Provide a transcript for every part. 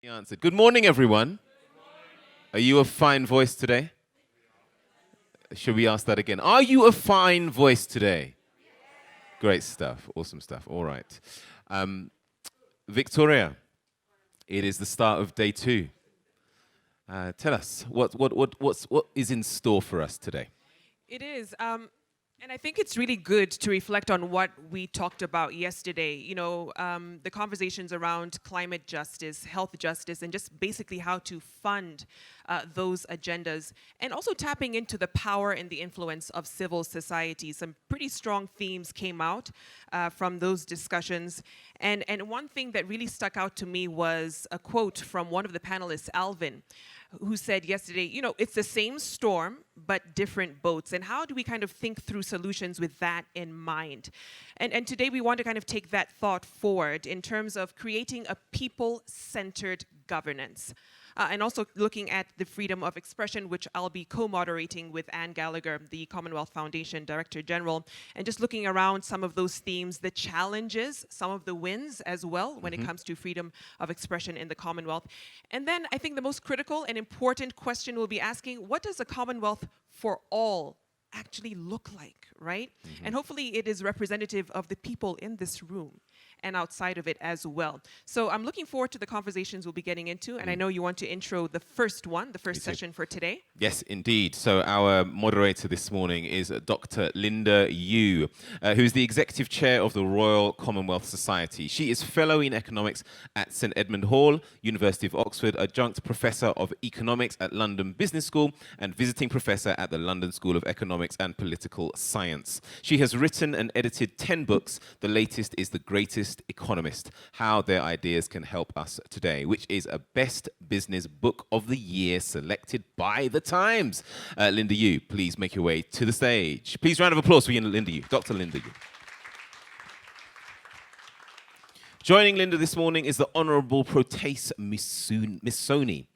He answered. Good morning, everyone. Are you a fine voice today? Should we ask that again? Are you a fine voice today? Great stuff. Awesome stuff. All right. Victoria, it is the start of day 2. Tell us, what is in store for us today? It is. And I think it's really good to reflect on what we talked about yesterday. You know, the conversations around climate justice, health justice, and just basically how to fund those agendas. And also tapping into the power and the influence of civil society. Some pretty strong themes came out from those discussions. And one thing that really stuck out to me was a quote from one of the panelists, Alvin, who said yesterday, you know, it's the same storm, but different boats. And how do we kind of think through solutions with that in mind? And today we want to kind of take that thought forward in terms of creating a people-centered governance. And also looking at the freedom of expression, which I'll be co-moderating with Anne Gallagher, the Commonwealth Foundation Director General, and just looking around some of those themes, the challenges, some of the wins as well when it comes to freedom of expression in the Commonwealth. And then I think the most critical and important question we'll be asking, what does a Commonwealth for all actually look like, right? And hopefully it is representative of the people in this room and outside of it as well. So I'm looking forward to the conversations we'll be getting into, and I know you want to intro the first one, the first session for today. Yes, indeed. So our moderator this morning is Dr. Linda Yu, who is the Executive Chair of the Royal Commonwealth Society. She is Fellow in Economics at St Edmund Hall, University of Oxford, Adjunct Professor of Economics at London Business School, and Visiting Professor at the London School of Economics and Political Science. She has written and edited 10 books. The latest is The Greatest Economist, How Their Ideas Can Help Us Today, which is a Best Business Book of the Year selected by The Times. Linda Yu, please make your way to the stage. Please, round of applause for Linda Yu, Dr. Linda Yu. Joining Linda this morning is the Honourable Proteus Missoni.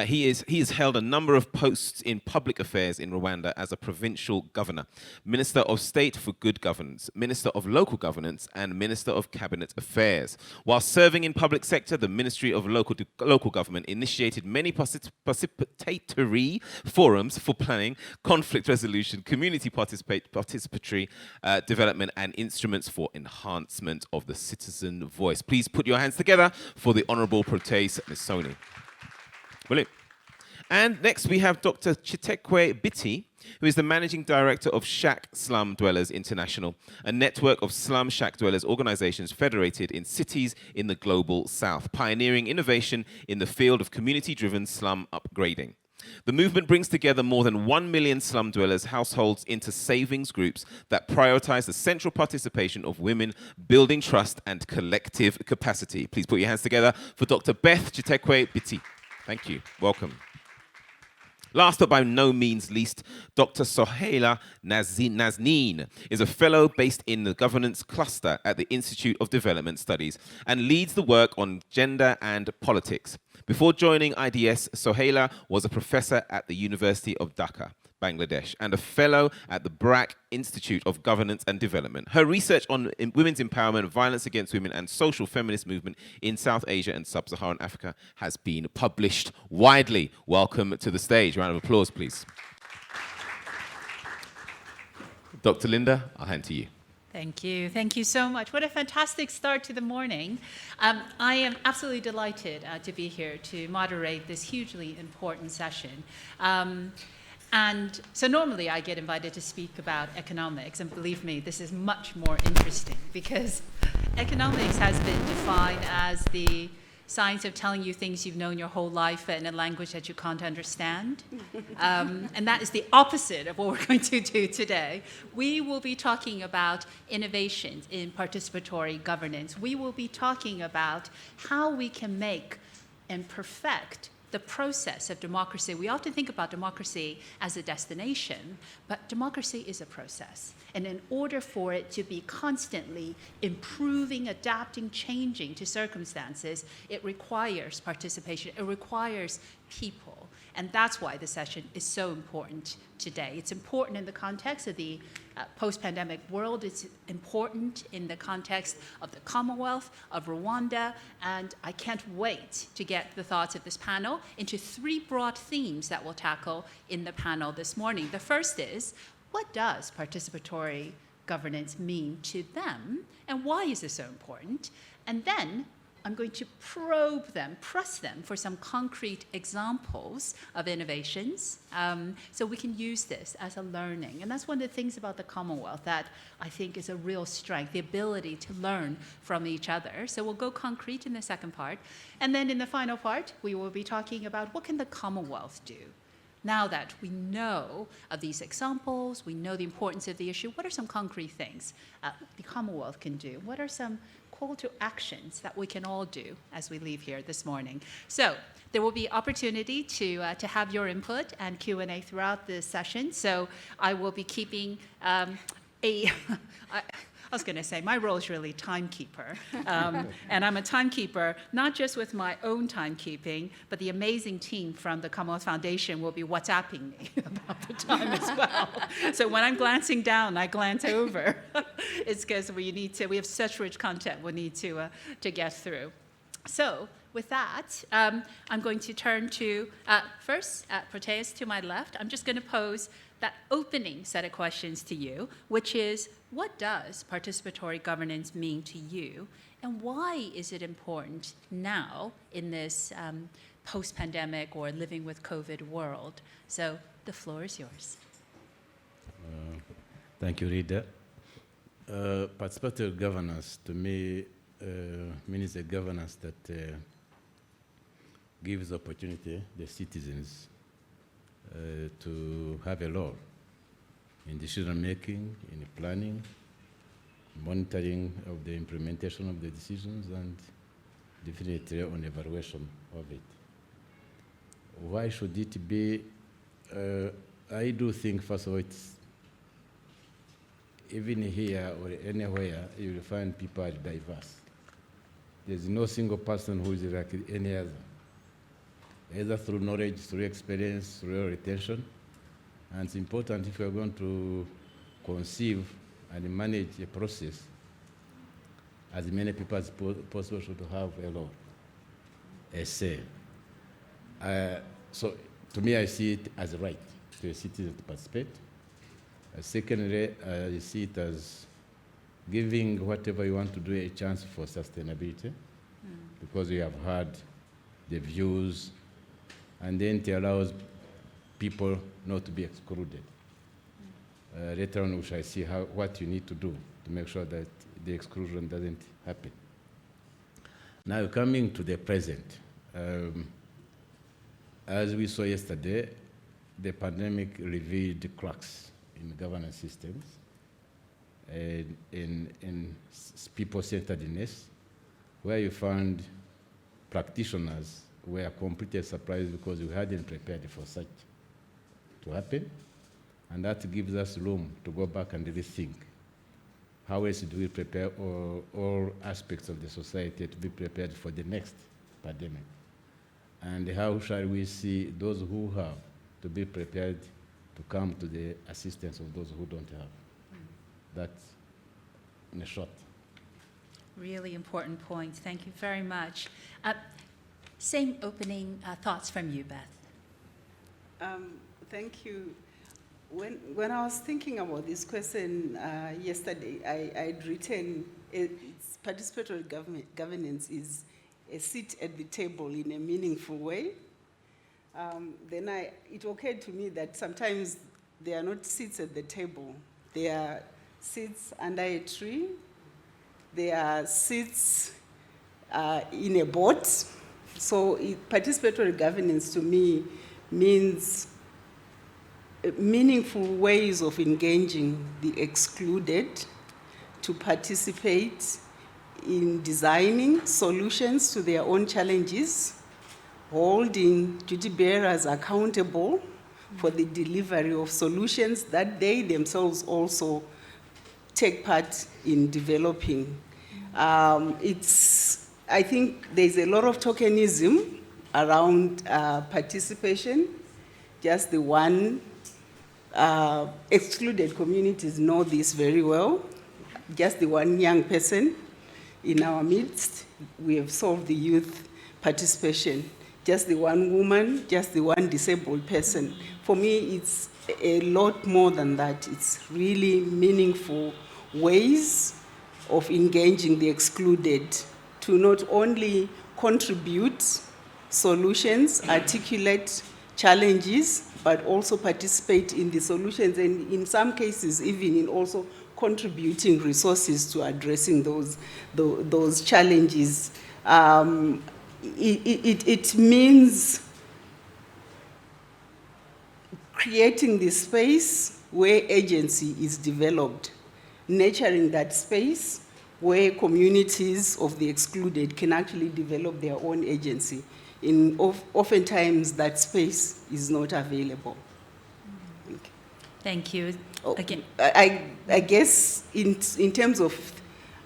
He has held a number of posts in public affairs in Rwanda as a provincial governor, Minister of State for Good Governance, Minister of Local Governance, and Minister of Cabinet Affairs. While serving in public sector, the Ministry of Local Government initiated many participatory forums for planning, conflict resolution, community participatory development, and instruments for enhancement of the citizen voice. Please put your hands together for the Honourable Proteus Missoni. Brilliant. And next we have Dr. Chitekwe Biti, who is the Managing Director of Shack Slum Dwellers International, a network of slum shack dwellers organizations federated in cities in the global south, pioneering innovation in the field of community-driven slum upgrading. The movement brings together more than 1 million slum dwellers households into savings groups that prioritize the central participation of women, building trust and collective capacity. Please put your hands together for Dr. Beth Chitekwe Biti. Thank you. Welcome. Last but by no means least, Dr. Sohaila Nazneen is a fellow based in the governance cluster at the Institute of Development Studies and leads the work on gender and politics. Before joining IDS, Sohaila was a professor at the University of Dhaka, Bangladesh, and a fellow at the BRAC Institute of Governance and Development. Her research on women's empowerment, violence against women, and social feminist movement in South Asia and Sub-Saharan Africa has been published widely. Welcome to the stage. Round of applause, please. Dr. Linda, I'll hand to you. Thank you. Thank you so much. What a fantastic start to the morning. I am absolutely delighted to be here to moderate this hugely important session. And so normally I get invited to speak about economics, and believe me, this is much more interesting because economics has been defined as the science of telling you things you've known your whole life in a language that you can't understand. And that is the opposite of what we're going to do today. We will be talking about innovations in participatory governance. We will be talking about how we can make and perfect the process of democracy. We often think about democracy as a destination, but democracy is a process. And in order for it to be constantly improving, adapting, changing to circumstances, it requires participation. It requires people. And that's why the session is so important today. It's important in the context of the post-pandemic world is important in the context of the Commonwealth, of Rwanda, and I can't wait to get the thoughts of this panel into three broad themes that we'll tackle in the panel this morning. The first is, what does participatory governance mean to them, and why is this so important? And then I'm going to probe them, press them for some concrete examples of innovations, so we can use this as a learning. And that's one of the things about the Commonwealth that I think is a real strength, the ability to learn from each other. So we'll go concrete in the second part. And then in the final part, we will be talking about what can the Commonwealth do? Now that we know of these examples, we know the importance of the issue, what are some concrete things the Commonwealth can do? What are some call to actions that we can all do as we leave here this morning? So there will be opportunity to have your input and Q&A throughout this session. So I will be keeping I was going to say, my role is really timekeeper. And I'm a timekeeper, not just with my own timekeeping, but the amazing team from the Commonwealth Foundation will be WhatsApping me about the time as well. So when I'm glancing down, I glance over. It's because we have such rich content we need to get through. So with that, I'm going to turn to, first, Proteus to my left. I'm just going to pose that opening set of questions to you, which is, what does participatory governance mean to you, and why is it important now in this post-pandemic or living with COVID world? So the floor is yours. Thank you, Rita. Participatory governance, to me, means a governance that gives opportunity the citizens to have a role in decision-making, in planning, monitoring of the implementation of the decisions, and definitely on evaluation of it. Why should it be? I do think, first of all, it's even here or anywhere, you will find people are diverse. There's no single person who is like any other, either through knowledge, through experience, through retention. And it's important if you're going to conceive and manage a process, as many people as possible should have a role, a say. So to me, I see it as a right to a citizen to participate. Secondly, I see it as giving whatever you want to do a chance for sustainability, because you have heard the views, and then it allows people not to be excluded. Later on, we shall see what you need to do to make sure that the exclusion doesn't happen. Now, coming to the present, as we saw yesterday, the pandemic revealed cracks in governance systems, in people-centeredness, where you found practitioners were completely surprised because we hadn't prepared for such to happen. And that gives us room to go back and rethink. How else do we prepare all aspects of the society to be prepared for the next pandemic? And how shall we see those who have to be prepared to come to the assistance of those who don't have? That's in a short. Really important points. Thank you very much. Same opening thoughts from you, Beth. Thank you. When I was thinking about this question yesterday, I'd written it's participatory governance is a seat at the table in a meaningful way. Then it occurred to me that sometimes they are not seats at the table. They are seats under a tree. They are seats in a boat. So participatory governance to me means meaningful ways of engaging the excluded to participate in designing solutions to their own challenges, holding duty bearers accountable for the delivery of solutions that they themselves also take part in developing. I think there's a lot of tokenism around participation. Just the one Excluded communities know this very well. Just the one young person in our midst, we have solved the youth participation. Just the one woman, just the one disabled person. For me, it's a lot more than that. It's really meaningful ways of engaging the excluded to not only contribute solutions, articulate challenges, but also participate in the solutions, and in some cases, even in also contributing resources to addressing those challenges. It means creating the space where agency is developed, nurturing that space where communities of the excluded can actually develop their own agency. Oftentimes, that space is not available. Thank you. Again. I guess in terms of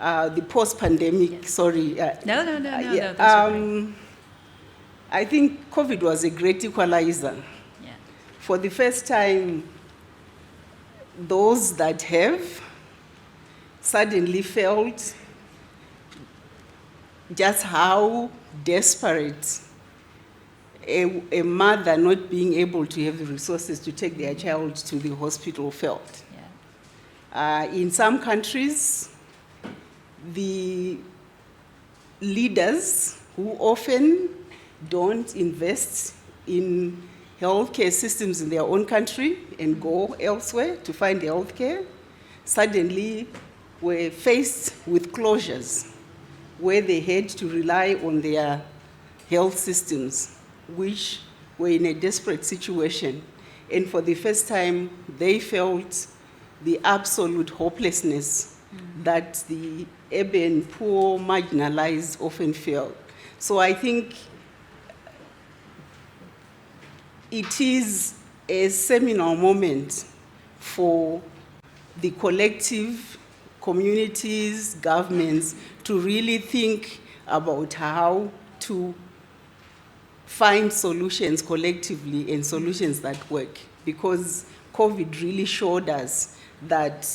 the post-pandemic, Yes. sorry. No, those are great. I think COVID was a great equalizer. Yeah. For the first time, those that have suddenly felt just how desperate a mother not being able to have the resources to take their child to the hospital felt. Yeah. In some countries, the leaders who often don't invest in healthcare systems in their own country and go elsewhere to find healthcare, suddenly were faced with closures where they had to rely on their health systems, which were in a desperate situation. And for the first time, they felt the absolute hopelessness that the urban, poor, marginalized often felt. So I think it is a seminal moment for the collective, communities, governments to really think about how to find solutions collectively and solutions that work. Because COVID really showed us that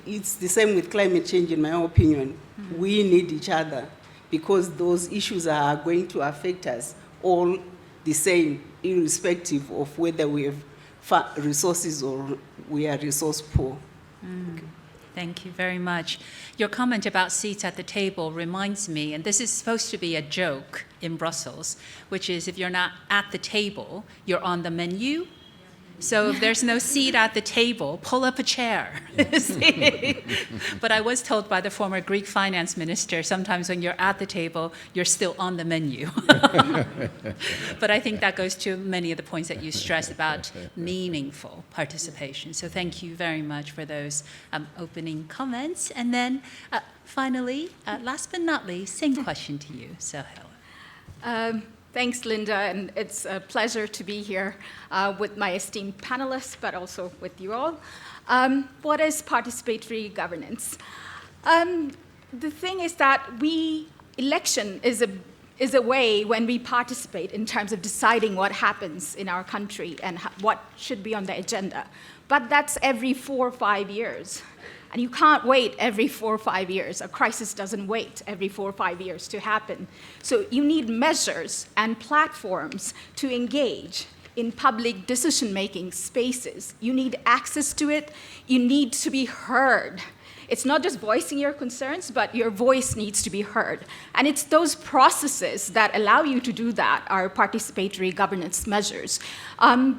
it's the same with climate change in my opinion. We need each other because those issues are going to affect us all the same, irrespective of whether we have resources or we are resource poor. Okay. Thank you very much. Your comment about seats at the table reminds me, and this is supposed to be a joke in Brussels, which is if you're not at the table, you're on the menu. So if there's no seat at the table, pull up a chair. But I was told by the former Greek finance minister, sometimes when you're at the table, you're still on the menu. But I think that goes to many of the points that you stressed about meaningful participation. So thank you very much for those opening comments. And then finally, last but not least, same question to you, Sohaila. Thanks, Linda, and it's a pleasure to be here with my esteemed panelists, but also with you all. What is participatory governance? The thing is that election is a way when we participate in terms of deciding what happens in our country and what should be on the agenda. But that's every 4 or 5 years. And you can't wait every 4 or 5 years. A crisis doesn't wait every 4 or 5 years to happen. So you need measures and platforms to engage in public decision-making spaces. You need access to it. You need to be heard. It's not just voicing your concerns, but your voice needs to be heard. And it's those processes that allow you to do that are participatory governance measures.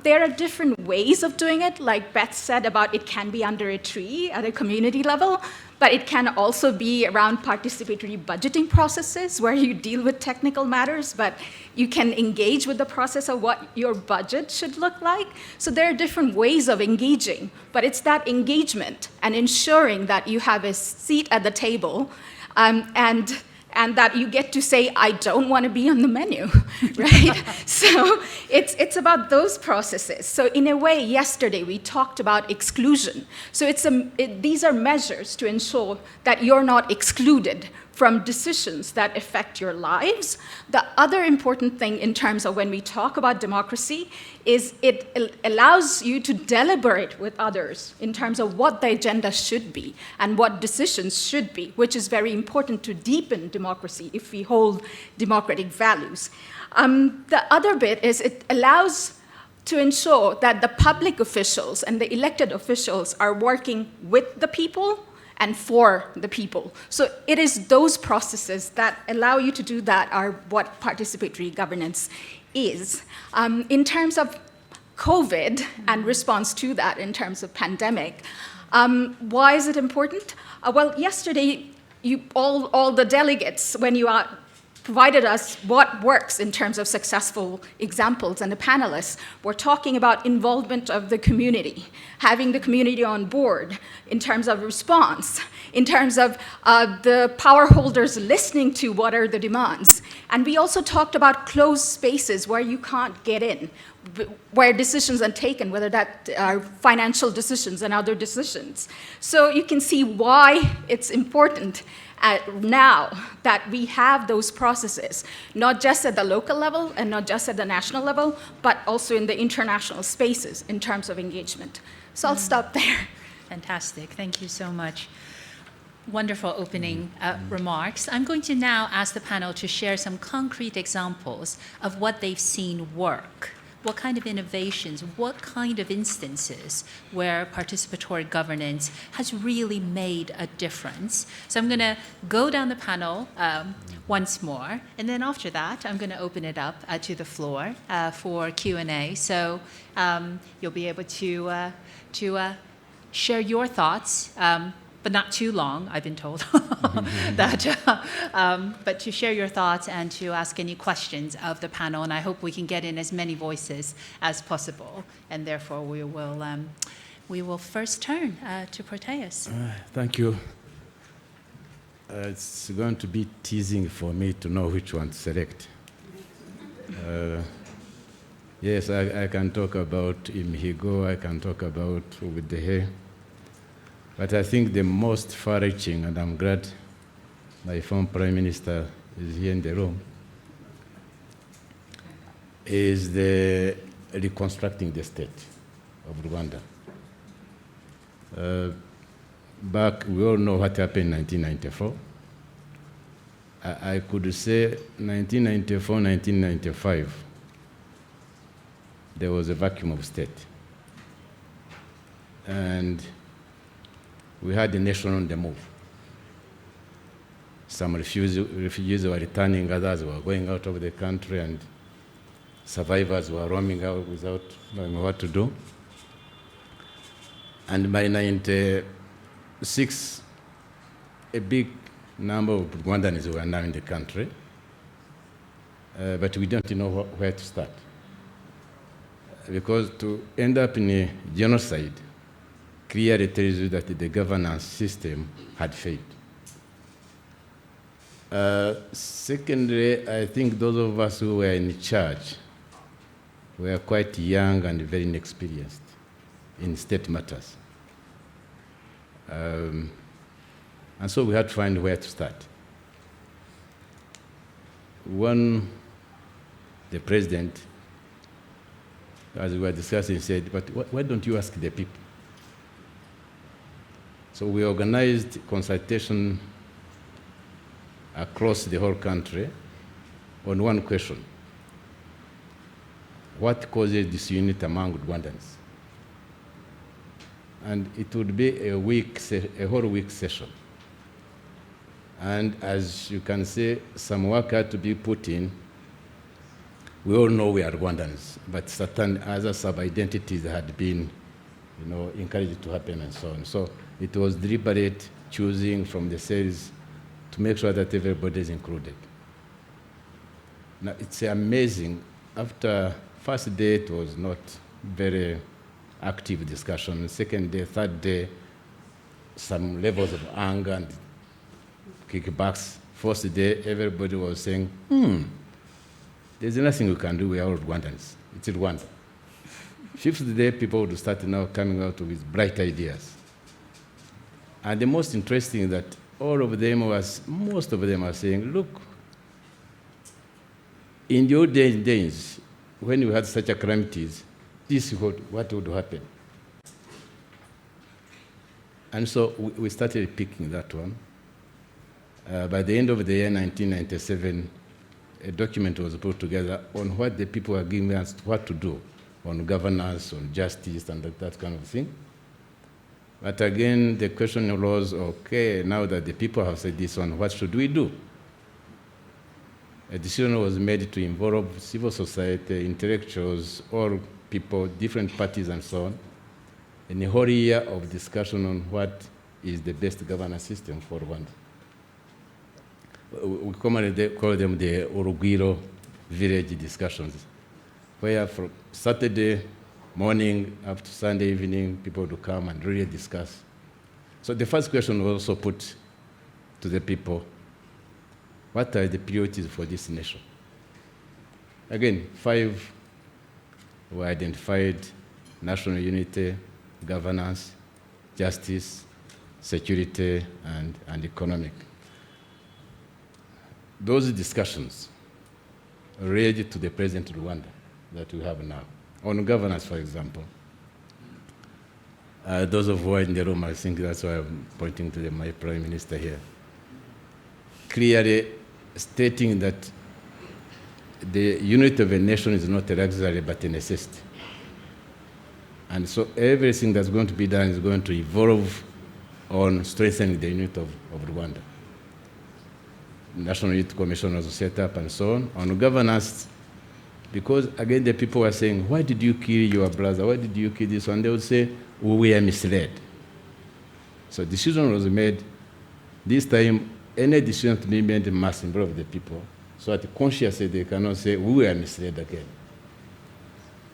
There are different ways of doing it, like Beth said about it can be under a tree at a community level, but it can also be around participatory budgeting processes where you deal with technical matters, but you can engage with the process of what your budget should look like. So there are different ways of engaging, but it's that engagement and ensuring that you have a seat at the table and that you get to say, I don't want to be on the menu, right? So it's about those processes. So in a way, yesterday we talked about exclusion. So these are measures to ensure that you're not excluded from decisions that affect your lives. The other important thing in terms of when we talk about democracy is it allows you to deliberate with others in terms of what the agenda should be and what decisions should be, which is very important to deepen democracy if we hold democratic values. The other bit is it allows to ensure that the public officials and the elected officials are working with the people and for the people. So it is those processes that allow you to do that are what participatory governance is. In terms of COVID and response to that in terms of pandemic, why is it important? Well, yesterday, all the delegates, when you provided us what works in terms of successful examples, and the panelists were talking about involvement of the community, having the community on board in terms of response, in terms of the power holders listening to what are the demands. And we also talked about closed spaces where you can't get in, where decisions are taken, whether that are financial decisions and other decisions. So you can see why it's important now that we have those processes, not just at the local level and not just at the national level, but also in the international spaces in terms of engagement. So I'll stop there. Fantastic. Thank you so much. Wonderful opening remarks. I'm going to now ask the panel to share some concrete examples of what they've seen work. What kind of innovations, what kind of instances where participatory governance has really made a difference? So I'm going to go down the panel once more, and then after that, I'm going to open it up to the floor for Q&A. So you'll be able to share your thoughts, but not too long, I've been told, but to share your thoughts and to ask any questions of the panel. And I hope we can get in as many voices as possible. And therefore, we will first turn to Proteus. Thank you. It's going to be teasing for me to know which one to select. Yes, I can talk about Imhigo, I can talk about with the hair. But I think the most far-reaching, and I'm glad my former Prime Minister is here in the room, is the reconstructing the state of Rwanda. Back, we all know what happened in 1994. I could say 1994, 1995, there was a vacuum of state. And we had the nation on the move. Some refugees were returning, others were going out of the country, and survivors were roaming out without knowing what to do. And by 1996, a big number of Rwandans were now in the country, but we don't know where to start. Because to end up in a genocide clearly tells you that the governance system had failed. Secondly, I think those of us who were in charge were quite young and very inexperienced in state matters. And so we had to find where to start. One, the president, as we were discussing, said, but why don't you ask the people? So we organized consultation across the whole country on one question. What causes disunity among Rwandans? And it would be a whole week session. And as you can see, some work had to be put in. We all know we are Rwandans, but certain other sub-identities had been, encouraged to happen and so on. So it was deliberate choosing from the cells to make sure that everybody is included. Now, it's amazing. After first day, it was not very active discussion. Second day, third day, some levels of anger and kickbacks. Fourth day, everybody was saying, there's nothing we can do, we are all Rwandans. It's Rwanda. Fifth day, people would start now coming out with bright ideas. And the most interesting is that most of them are saying, look, in the old days, when we had such a calamities, this is what would happen. And so we started picking that one. By the end of the year 1997, a document was put together on what the people were giving us what to do, on governance, on justice, and that kind of thing. But again, the question arose, okay, now that the people have said this one, what should we do? A decision was made to involve civil society, intellectuals, all people, different parties, and so on, in a whole year of discussion on what is the best governance system for Rwanda. We commonly call them the Urugwiro village discussions, where from Saturday morning up to Sunday evening, people would come and really discuss. So the first question was also put to the people, what are the priorities for this nation? Again, 5 were identified: national unity, governance, justice, security, and economic. Those discussions led to the present Rwanda that we have now. On governance, for example, those of who are in the room, I think that's why I'm pointing to my Prime Minister here, clearly stating that the unity of a nation is not a luxury but a necessity. And so everything that's going to be done is going to evolve on strengthening the unity of Rwanda. National Youth Commission was set up and so on. On governance, because again the people were saying, why did you kill your brother? Why did you kill this one? They would say, we were misled. So decision was made. This time, any decision to be made must involve the people, so that consciously they cannot say, we were misled again.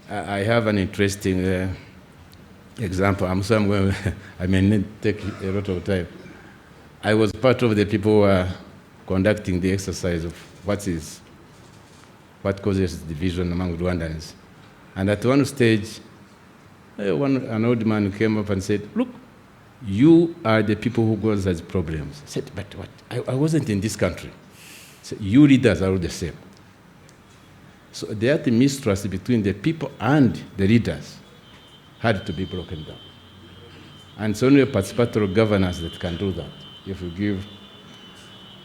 I have an interesting example. I may need to take a lot of time. I was part of the people who were conducting the exercise of what causes division among Rwandans. And at one stage, an old man came up and said, look, you are the people who cause us problems. I said, but what? I wasn't in this country. So you leaders are all the same. So that mistrust between the people and the leaders had to be broken down. And it's only a participatory governance that can do that. If you give.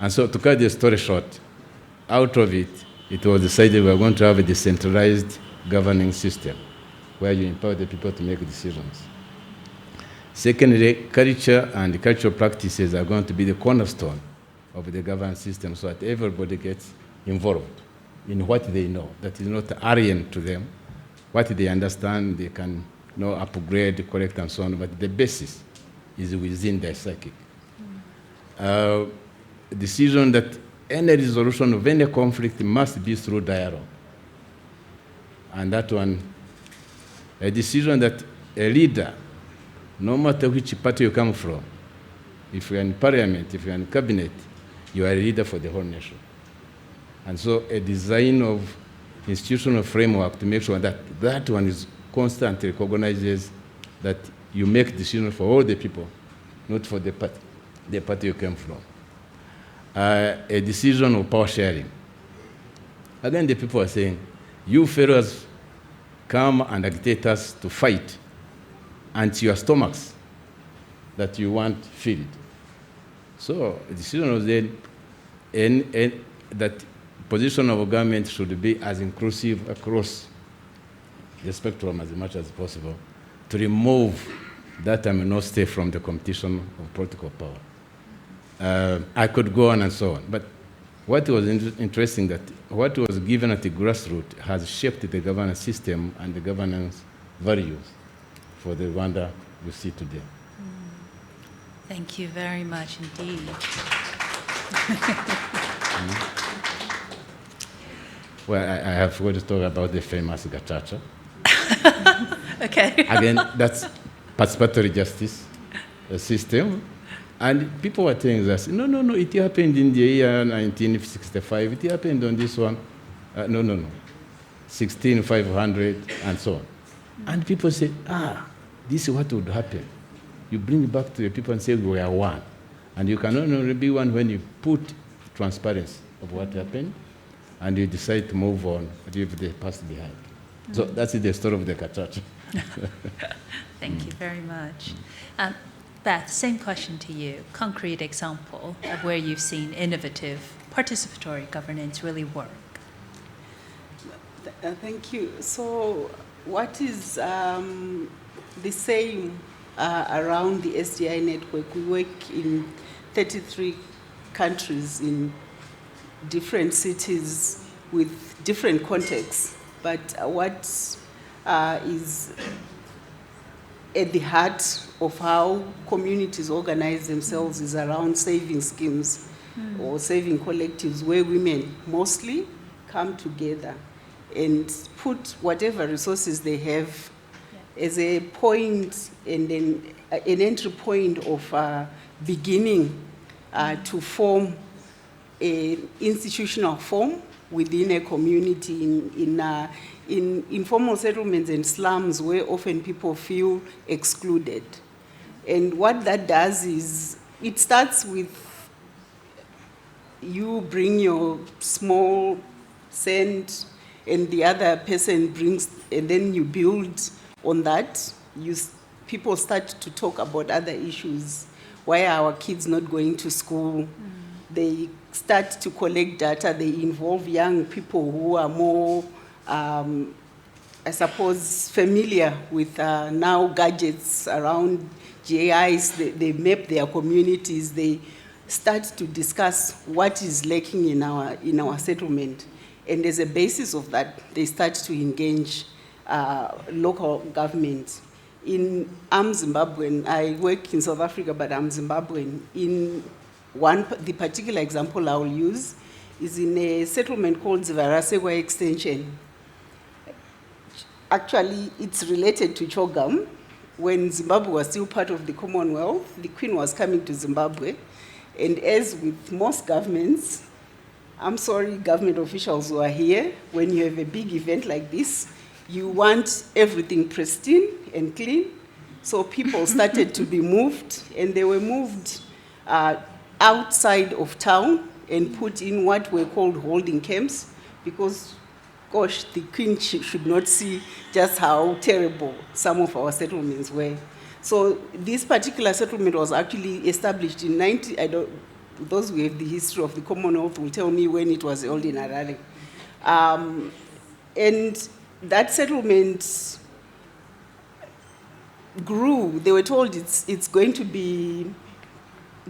And so to cut the story short, out of it, it was decided we are going to have a decentralized governing system where you empower the people to make decisions. Secondly, culture and cultural practices are going to be the cornerstone of the governance system so that everybody gets involved in what they know. That is not alien to them. What they understand, they can upgrade, correct, and so on, but the basis is within their psychic. Decision that any resolution of any conflict must be through dialogue. And that one, a decision that a leader, no matter which party you come from, if you're in parliament, if you're in cabinet, you are a leader for the whole nation. And so a design of institutional framework to make sure that that one is constantly recognizes that you make decisions for all the people, not for the party you came from. A decision of power sharing. Again, the people are saying, you fellows come and agitate us to fight until your stomachs that you want filled. So a decision was then that position of government should be as inclusive across the spectrum as much as possible to remove that animosity from the competition of political power. I could go on and so on, but what was interesting that what was given at the grassroots has shaped the governance system and the governance values for the Rwanda we see today. Thank you very much indeed. Well, I have forgot to talk about the famous Gacaca. Okay. Again, that's participatory justice system. And people were telling us, no, it happened in the year 1965. It happened on this one. No. 16,500 and so on. And people say, this is what would happen. You bring it back to the people and say, we are one. And you can only be one when you put transparency of what happened and you decide to move on, leave the past behind. So that's the story of the Kachach. Thank you very much. Beth, same question to you. Concrete example of where you've seen innovative participatory governance really work. Thank you. So what is the same around the SDI network? We work in 33 countries in different cities with different contexts. But what is at the heart of how communities organize themselves is around saving schemes or saving collectives where women mostly come together and put whatever resources they have as a point and then an entry point of beginning to form an institutional form within a community in informal settlements and slums where often people feel excluded. And what that does is it starts with you bring your small cent and the other person brings, and then you build on that. People start to talk about other issues. Why are our kids not going to school? They start to collect data. They involve young people who are more, I suppose, familiar with now gadgets around GIs. They map their communities. They start to discuss what is lacking in our settlement. And as a basis of that, they start to engage local government. I'm Zimbabwean. I work in South Africa, but I'm Zimbabwean. The particular example I will use is in a settlement called Zvarasekwa Extension. Actually, it's related to CHOGM. When Zimbabwe was still part of the Commonwealth, the Queen was coming to Zimbabwe. And as with most governments, I'm sorry, government officials who are here, when you have a big event like this, you want everything pristine and clean. So people started to be moved, and they were moved outside of town and put in what were called holding camps, because, gosh, the Queen should not see just how terrible some of our settlements were. So this particular settlement was actually established in those who have the history of the Commonwealth will tell me when it was held in Harare. And that settlement grew. They were told it's going to be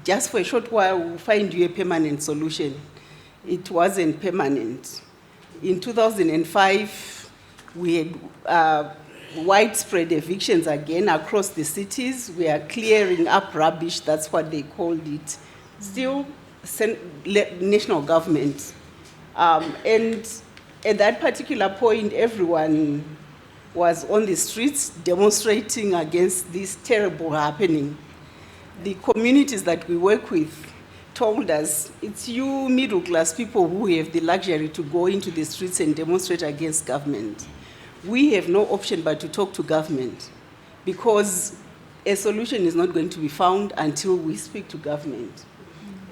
just for a short while, we'll find you a permanent solution. It wasn't permanent. In 2005, we had widespread evictions again across the cities. We are clearing up rubbish, that's what they called it. Still, national government. And at that particular point, everyone was on the streets demonstrating against this terrible happening. The communities that we work with told us, it's you middle-class people who have the luxury to go into the streets and demonstrate against government. We have no option but to talk to government, because a solution is not going to be found until we speak to government.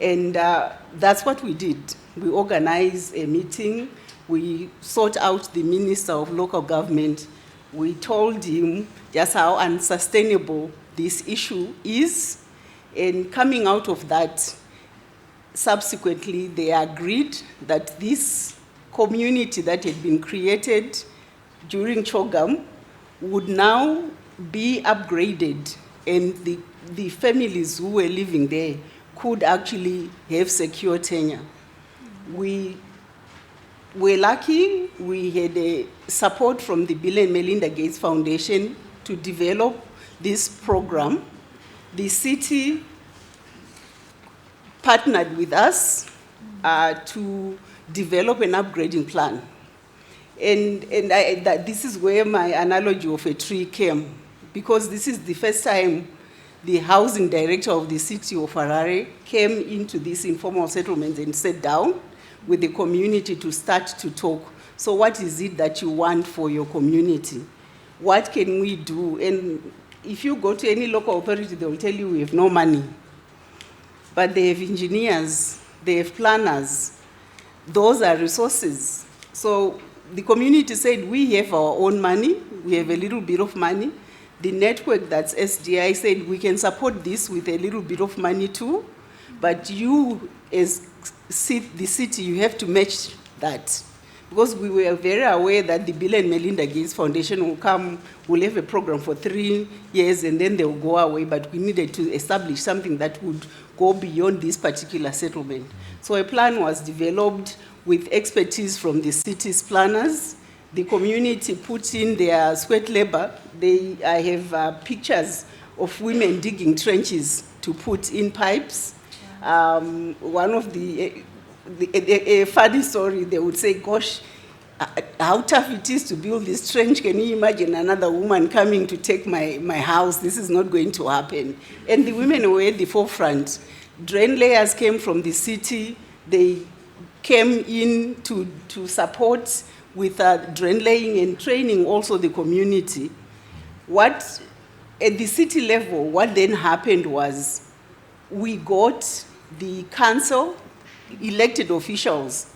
And that's what we did. We organized a meeting. We sought out the Minister of Local Government. We told him just how unsustainable this issue is. And coming out of that, subsequently, they agreed that this community that had been created during CHOGM would now be upgraded, and the families who were living there could actually have secure tenure. We were lucky. We had a support from the Bill and Melinda Gates Foundation to develop this program. The city partnered with us to develop an upgrading plan. And this is where my analogy of a tree came, because this is the first time the housing director of the city of Harare came into these informal settlements and sat down with the community to start to talk. So what is it that you want for your community? What can we do? And if you go to any local authority, they will tell you we have no money. but they have engineers, they have planners. Those are resources. So the community said, we have our own money, we have a little bit of money. The network that's SDI said, we can support this with a little bit of money too, but you as the city, you have to match that. Because we were very aware that the Bill and Melinda Gates Foundation will have a program for 3 years and then they will go away, but we needed to establish something that would go beyond this particular settlement. So a plan was developed with expertise from the city's planners. The community put in their sweat labor. I have pictures of women digging trenches to put in pipes. One of a funny story, they would say, gosh, how tough it is to build this trench. Can you imagine another woman coming to take my house? This is not going to happen. And the women were at the forefront. Drain layers came from the city. They came in to support with drain laying and training also the community. At the city level, what then happened was we got the council, elected officials,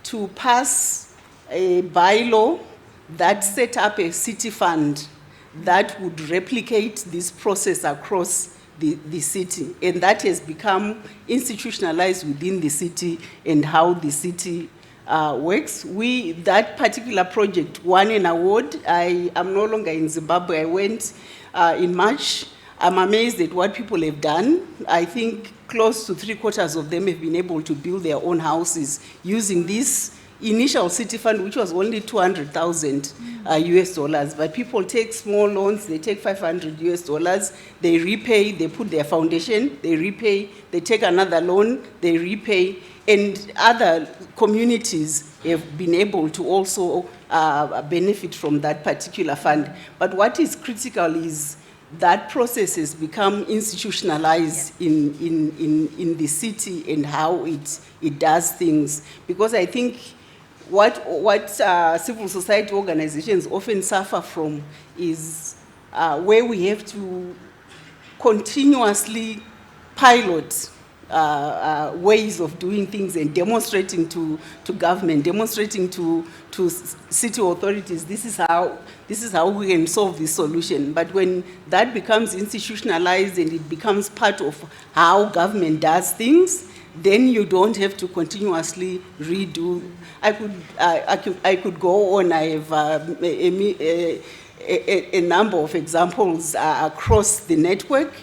to pass a bylaw that set up a city fund that would replicate this process across the city. And that has become institutionalized within the city and how the city works. That particular project won an award. I am no longer in Zimbabwe. I went in March. I'm amazed at what people have done. I think close to 3/4 of them have been able to build their own houses using this initial city fund, which was only $200,000 US dollars. But people take small loans, they take $500 US dollars, they repay, they put their foundation, they repay, they take another loan, they repay, and other communities have been able to also benefit from that particular fund. But what is critical is that process has become institutionalized in the city and how it does things. Because I think what civil society organizations often suffer from is where we have to continuously pilot ways of doing things and demonstrating to government, demonstrating to city authorities, this is how we can solve this solution. But when that becomes institutionalized and it becomes part of how government does things, then you don't have to continuously redo. I could go on. I have a number of examples across the network.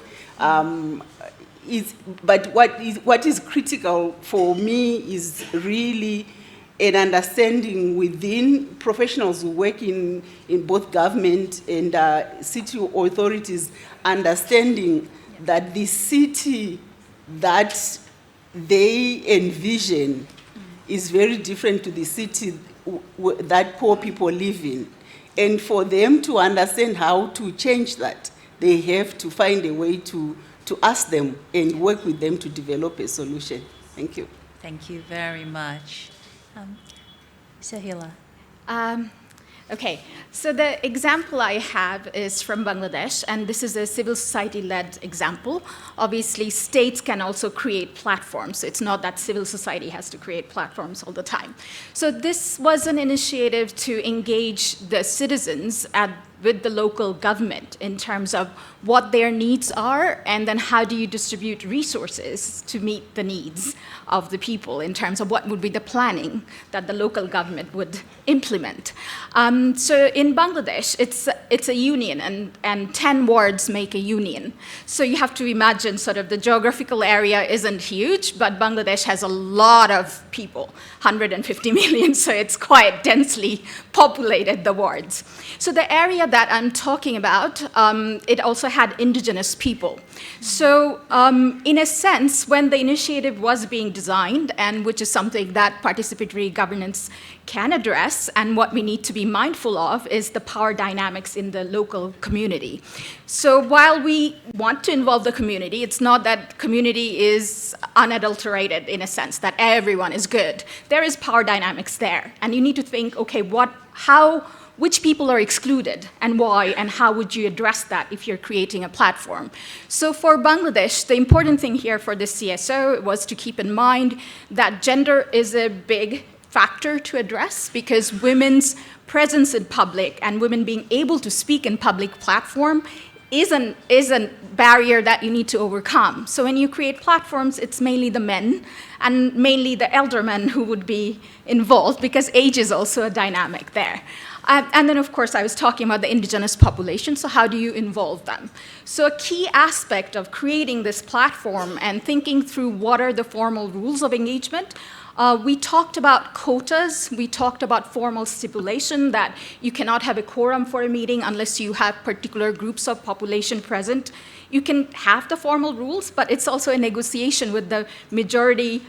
But what is critical for me is really an understanding within professionals who work in both government and city authorities, understanding that the city that they envision is very different to the city that poor people live in. And for them to understand how to change that, they have to find a way to ask them and work with them to develop a solution. Thank you. Thank you very much. Sahila. Okay, so the example I have is from Bangladesh, and this is a civil society-led example. Obviously, states can also create platforms. It's not that civil society has to create platforms all the time. So this was an initiative to engage the citizens with the local government in terms of what their needs are, and then how do you distribute resources to meet the needs of the people in terms of what would be the planning that the local government would implement. So in Bangladesh, it's a union, and 10 wards make a union. So you have to imagine sort of the geographical area isn't huge, but Bangladesh has a lot of people, 150 million, so it's quite densely populated, the wards. So the area that I'm talking about, it also had indigenous people. So in a sense, when the initiative was being designed, and which is something that participatory governance can address, and what we need to be mindful of is the power dynamics in the local community. So while we want to involve the community, it's not that community is unadulterated in a sense, that everyone is good. There is power dynamics there, and you need to think, okay, which people are excluded and why, and how would you address that if you're creating a platform. So for Bangladesh, the important thing here for the CSO was to keep in mind that gender is a big factor to address, because women's presence in public and women being able to speak in public platform is a barrier that you need to overcome. So when you create platforms, it's mainly the men, and mainly the elder men who would be involved, because age is also a dynamic there. And then, of course, I was talking about the indigenous population, so how do you involve them? So a key aspect of creating this platform and thinking through what are the formal rules of engagement, we talked about quotas. We talked about formal stipulation that you cannot have a quorum for a meeting unless you have particular groups of population present. You can have the formal rules, but it's also a negotiation with the majority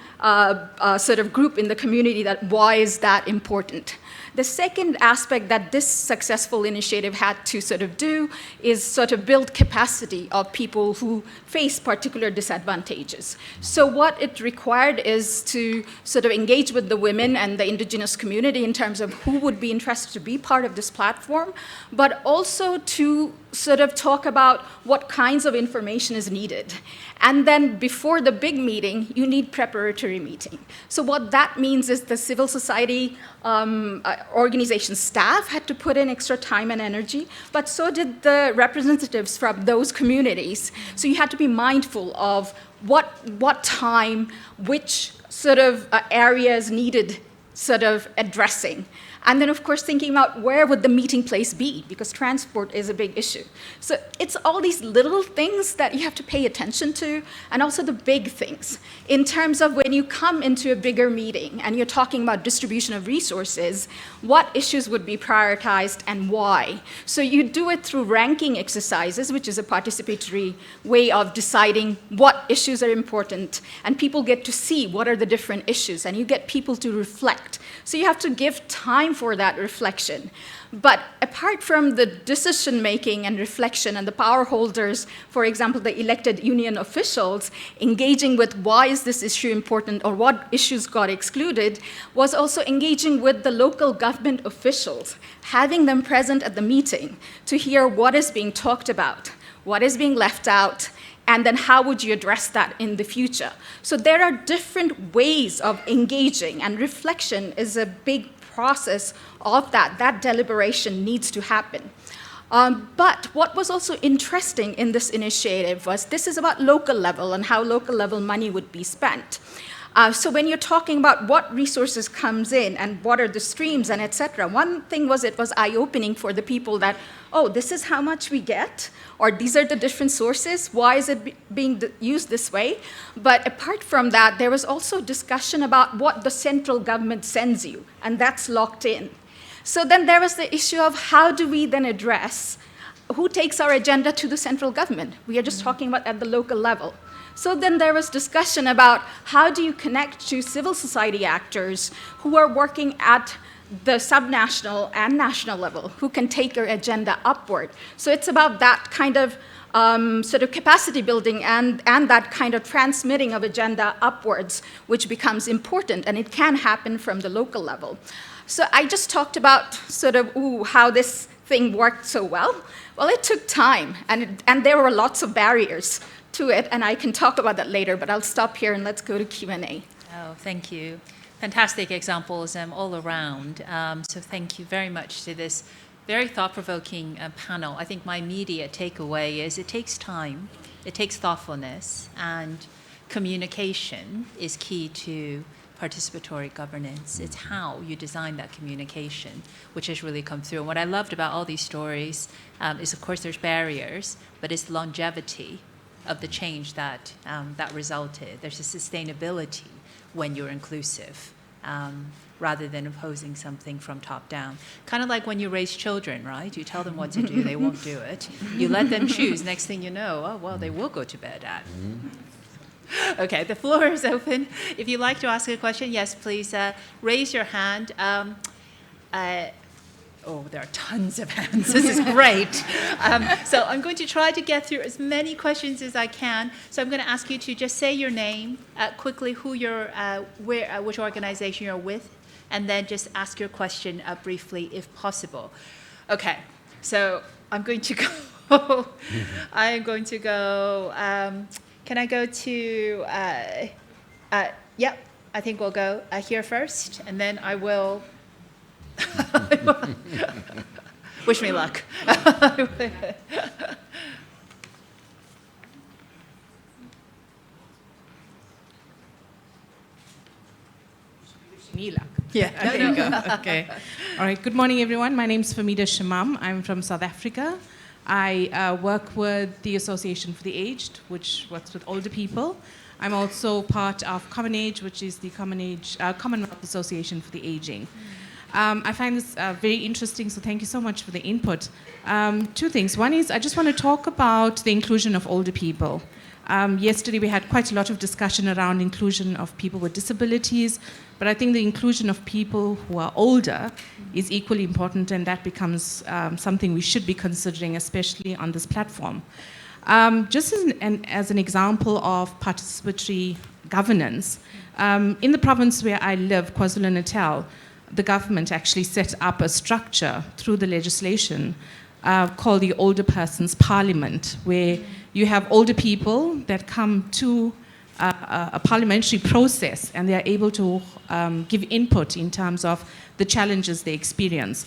sort of group in the community that why is that important. The second aspect that this successful initiative had to sort of do is sort of build capacity of people who face particular disadvantages. So what it required is to sort of engage with the women and the indigenous community in terms of who would be interested to be part of this platform, but also to sort of talk about what kinds of information is needed. And then before the big meeting, you need preparatory meeting. So what that means is the civil society organization staff had to put in extra time and energy, but so did the representatives from those communities. So you had to be mindful of what time, which sort of areas needed sort of addressing. And then, of course, thinking about where would the meeting place be, because transport is a big issue. So it's all these little things that you have to pay attention to, and also the big things. In terms of when you come into a bigger meeting and you're talking about distribution of resources, what issues would be prioritized and why? So you do it through ranking exercises, which is a participatory way of deciding what issues are important, and people get to see what are the different issues, and you get people to reflect. So you have to give time for that reflection. But apart from the decision-making and reflection and the power holders, for example, the elected union officials, engaging with why is this issue important or what issues got excluded, was also engaging with the local government officials, having them present at the meeting to hear what is being talked about, what is being left out, and then how would you address that in the future? So there are different ways of engaging, and reflection is a big process of that. That deliberation needs to happen. But what was also interesting in this initiative was this is about local level and how local level money would be spent. So when you're talking about what resources comes in and what are the streams and et cetera, one thing was it was eye-opening for the people that, oh, this is how much we get, or these are the different sources, why is it being used this way? But apart from that, there was also discussion about what the central government sends you, and that's locked in. So then there was the issue of how do we then address who takes our agenda to the central government? We are just talking about at the local level. So then there was discussion about how do you connect to civil society actors who are working at the subnational and national level, who can take your agenda upward. So it's about that kind of sort of capacity building and that kind of transmitting of agenda upwards, which becomes important, and it can happen from the local level. So I just talked about sort of how this thing worked so well. Well, it took time, and there were lots of barriers to it, and I can talk about that later, but I'll stop here and let's go to Q&A. Oh, thank you. Fantastic examples all around. So thank you very much to this very thought-provoking panel. I think my immediate takeaway is it takes time, it takes thoughtfulness, and communication is key to participatory governance. It's how you design that communication, which has really come through. And what I loved about all these stories is, of course, there's barriers, but it's longevity of the change that resulted. There's a sustainability when you're inclusive, rather than imposing something from top down. Kind of like when you raise children, right? You tell them what to do, they won't do it. You let them choose, next thing you know, oh, well, they will go to bed at. Okay, the floor is open. If you'd like to ask a question, yes, please raise your hand. Oh, there are tons of hands. This is great. So I'm going to try to get through as many questions as I can. So I'm going to ask you to just say your name quickly, who you're, which organization you're with, and then just ask your question briefly if possible. Okay, so I'm going to go. I'm going to go. Can I go to? Yep, I think we'll go here first, and then I will. Wish me luck. Me luck. Yeah. There you go. Okay. All right. Good morning, everyone. My name is Famida Shamam. I'm from South Africa. I work with the Association for the Aged, which works with older people. I'm also part of Common Age, which is the Commonwealth Association for the Aging. I find this very interesting, so thank you so much for the input. Two things. One is I just want to talk about the inclusion of older people. Yesterday we had quite a lot of discussion around inclusion of people with disabilities, but I think the inclusion of people who are older is equally important, and that becomes something we should be considering, especially on this platform. Just as an example of participatory governance, in the province where I live, KwaZulu-Natal, the government actually set up a structure through the legislation called the Older Persons Parliament, where you have older people that come to a parliamentary process and they are able to give input in terms of the challenges they experience.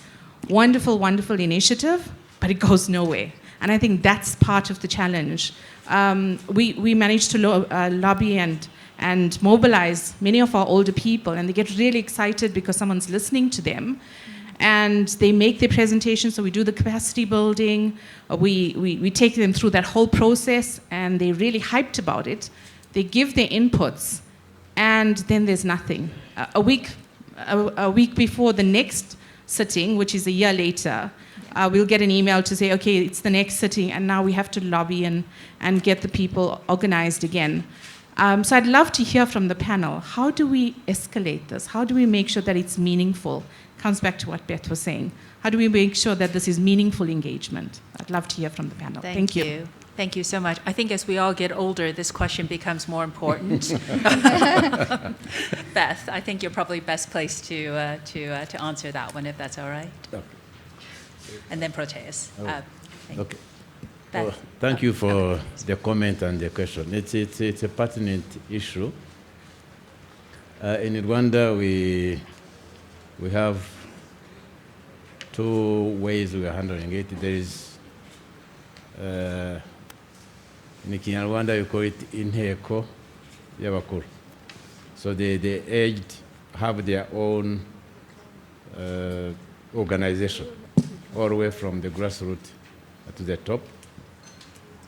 Wonderful, wonderful initiative, but it goes nowhere. And I think that's part of the challenge. We managed to lobby and mobilize many of our older people, and they get really excited because someone's listening to them. And they make their presentation, so we do the capacity building, we take them through that whole process, and they're really hyped about it. They give their inputs, and then there's nothing. A week before the next sitting, which is a year later, we'll get an email to say, okay, it's the next sitting, and now we have to lobby and get the people organized again. So I'd love to hear from the panel. How do we escalate this? How do we make sure that it's meaningful? Comes back to what Beth was saying. How do we make sure that this is meaningful engagement? I'd love to hear from the panel. Thank you. Thank you so much. I think as we all get older, this question becomes more important. Beth, I think you're probably best placed to answer that one, if that's all right. Okay. And then Proteus. Okay. Well, thank you for the comment and the question. It's a pertinent issue. In Rwanda, we have two ways we are handling it. There is, in Kinyarwanda, you call it inteko y'abakuru. So the aged have their own organization, all the way from the grassroots to the top.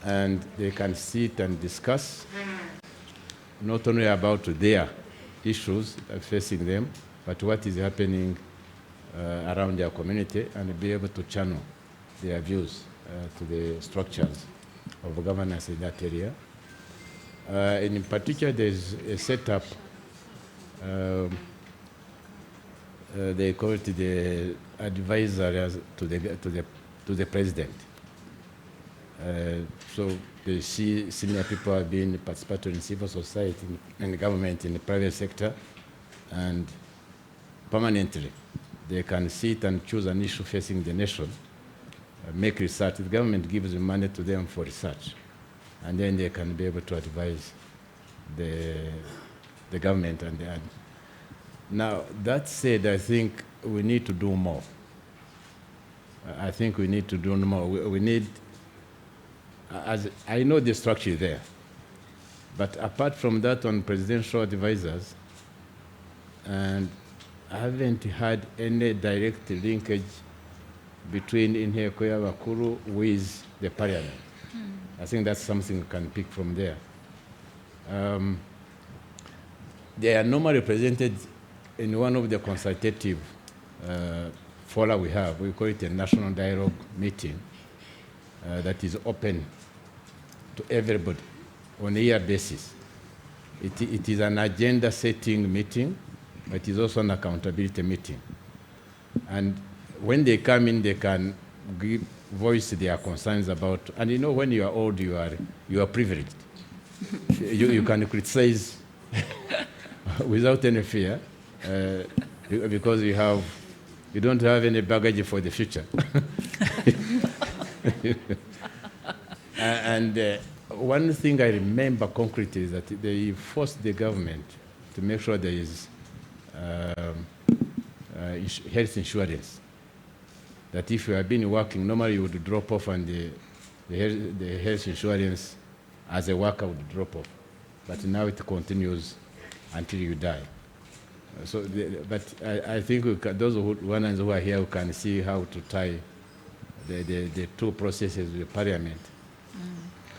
And they can sit and discuss not only about their issues facing them, but what is happening around their community, and be able to channel their views to the structures of governance in that area. And in particular, there's a setup, they call it the advisor to the president. So the senior people have been participatory in civil society and the government in the private sector, and permanently they can sit and choose an issue facing the nation, make research. The government gives the money to them for research, and then they can be able to advise the government. Now, that said, I think we need to do more. I think we need to do more. We need, as I know the structure is there, but apart from that, on presidential advisors, and I haven't had any direct linkage between Inteko y'Abakuru with the parliament. I think that's something we can pick from there. They are normally represented in one of the consultative fora we have. We call it a national dialogue meeting that is open to everybody on a year basis. It is an agenda setting meeting, but it is also an accountability meeting. And when they come in, they can voice their concerns about, and you know, when you are old, you are privileged. You can criticize without any fear. because you don't have any baggage for the future. And one thing I remember concretely is that they forced the government to make sure there is health insurance. That if you have been working, normally you would drop off and the health insurance as a worker would drop off. But now it continues until you die. But I think those Rwandans who are here who can see how to tie the two processes with Parliament.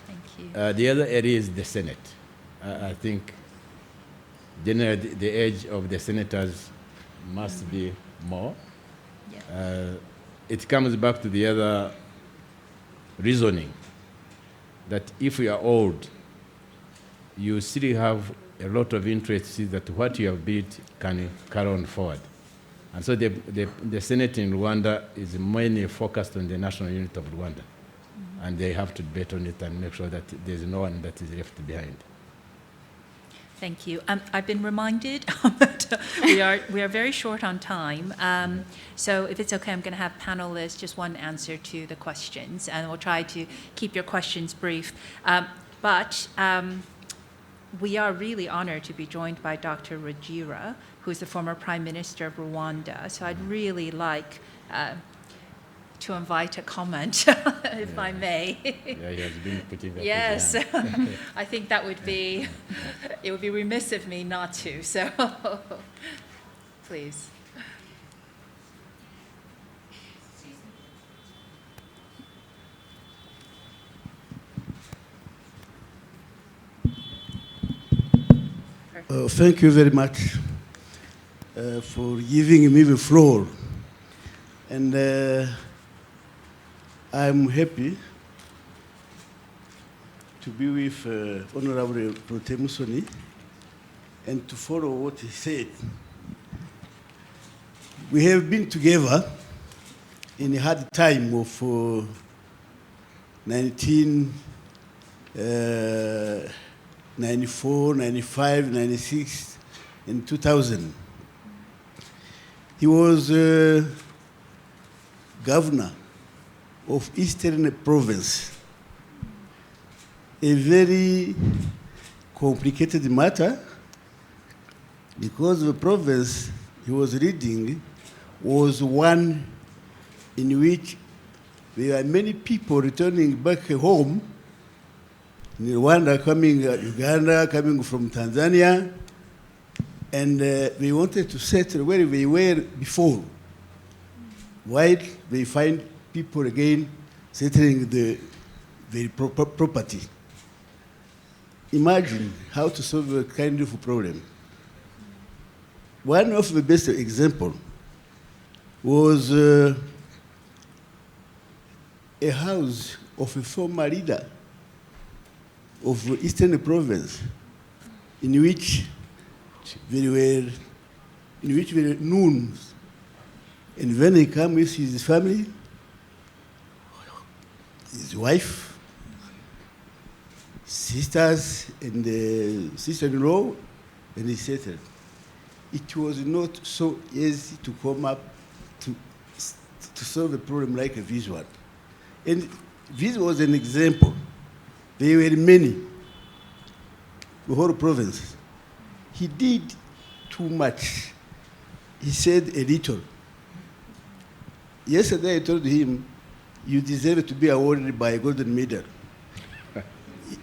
Thank you. The other area is the Senate. I think generally the age of the senators must be more. Yeah. It comes back to the other reasoning that if you are old, you still have a lot of interest to see that what you have built can carry on forward. And so the Senate in Rwanda is mainly focused on the national unity of Rwanda. And they have to bet on it and make sure that there's no one that is left behind. Thank you. I've been reminded that we are very short on time. So if it's okay, I'm going to have panelists just one answer to the questions, and we'll try to keep your questions brief. But we are really honored to be joined by Dr. Ragira, who is the former Prime Minister of Rwanda. So I'd really like to invite a comment, if I may. Yeah, he has been putting that. Yes, I think that would be, it would be remiss of me not to, so please. Thank you very much for giving me the floor. And I'm happy to be with Honorable Prote Musoni and to follow what he said. We have been together in a hard time of 1994, 95, 96, and 2000. He was governor of Eastern Province, a very complicated matter because the province he was leading was one in which there are many people returning back home in Rwanda, coming Uganda, coming from Tanzania, and they wanted to settle where they were before, while they find people again settling the property. Imagine how to solve a kind of problem. One of the best examples was a house of a former leader of the Eastern Province, in which there were nuns, and when he came with his family, his wife, sisters, and sister-in-law, and he settled. It was not so easy to come up to solve a problem like this one. And this was an example. There were many, the whole province. He did too much. He said a little. Yesterday I told him, you deserve to be awarded by a golden medal.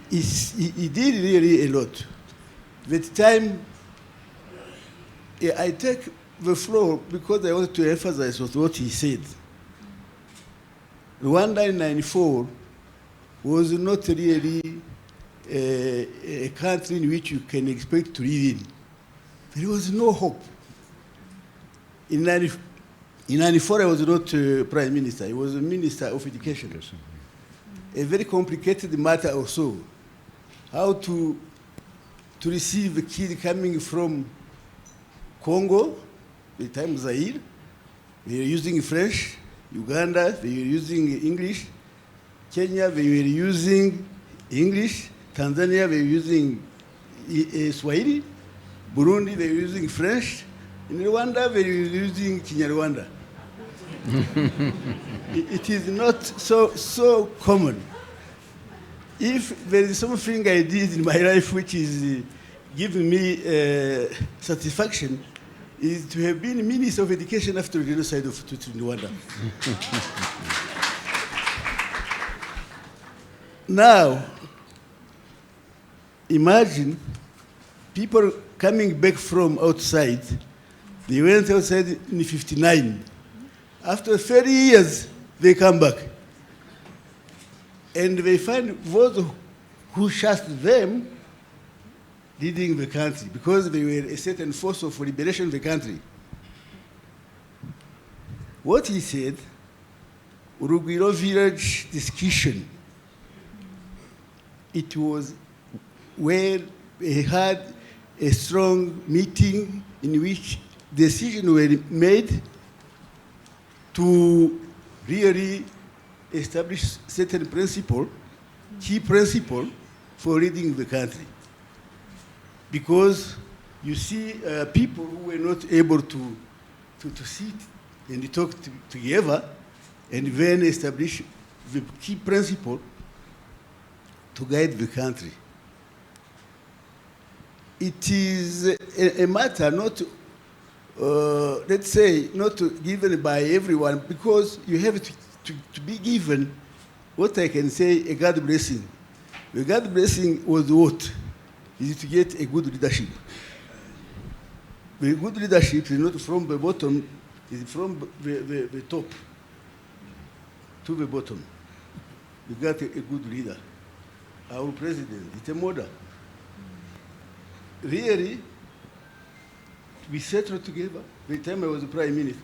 He did really a lot. That time, I take the floor because I wanted to emphasize what he said. Rwanda in 94 was not really a country in which you can expect to live in. There was no hope. In 94, I was not Prime Minister. I was a Minister of Education. A very complicated matter also. How to receive a kid coming from Congo, the time Zaire. They were using French. Uganda, they were using English. Kenya, they were using English. Tanzania, they were using Swahili. Burundi, they were using French. In Rwanda, they are using Kinyarwanda. It is not so common. If there is something I did in my life which is giving me satisfaction, is to have been Minister of Education after the genocide of Tutsi in Rwanda. Now, imagine people coming back from outside. They went outside in 59. After 30 years, they come back. And they find those who shot them leading the country because they were a certain force of liberation of the country. What he said, Urugwiro village discussion, it was where they had a strong meeting in which decisions were made to really establish certain principle, key principle for leading the country. Because you see people who were not able to sit and talk together and then establish the key principle to guide the country. It is a matter not, let's say, not given by everyone because you have to be given what I can say a God blessing. The God blessing was what? Is to get a good leadership. The good leadership is not from the bottom, it's from the top to the bottom. You got a good leader. Our president, it's a model. Really, we settled together the time I was the prime minister,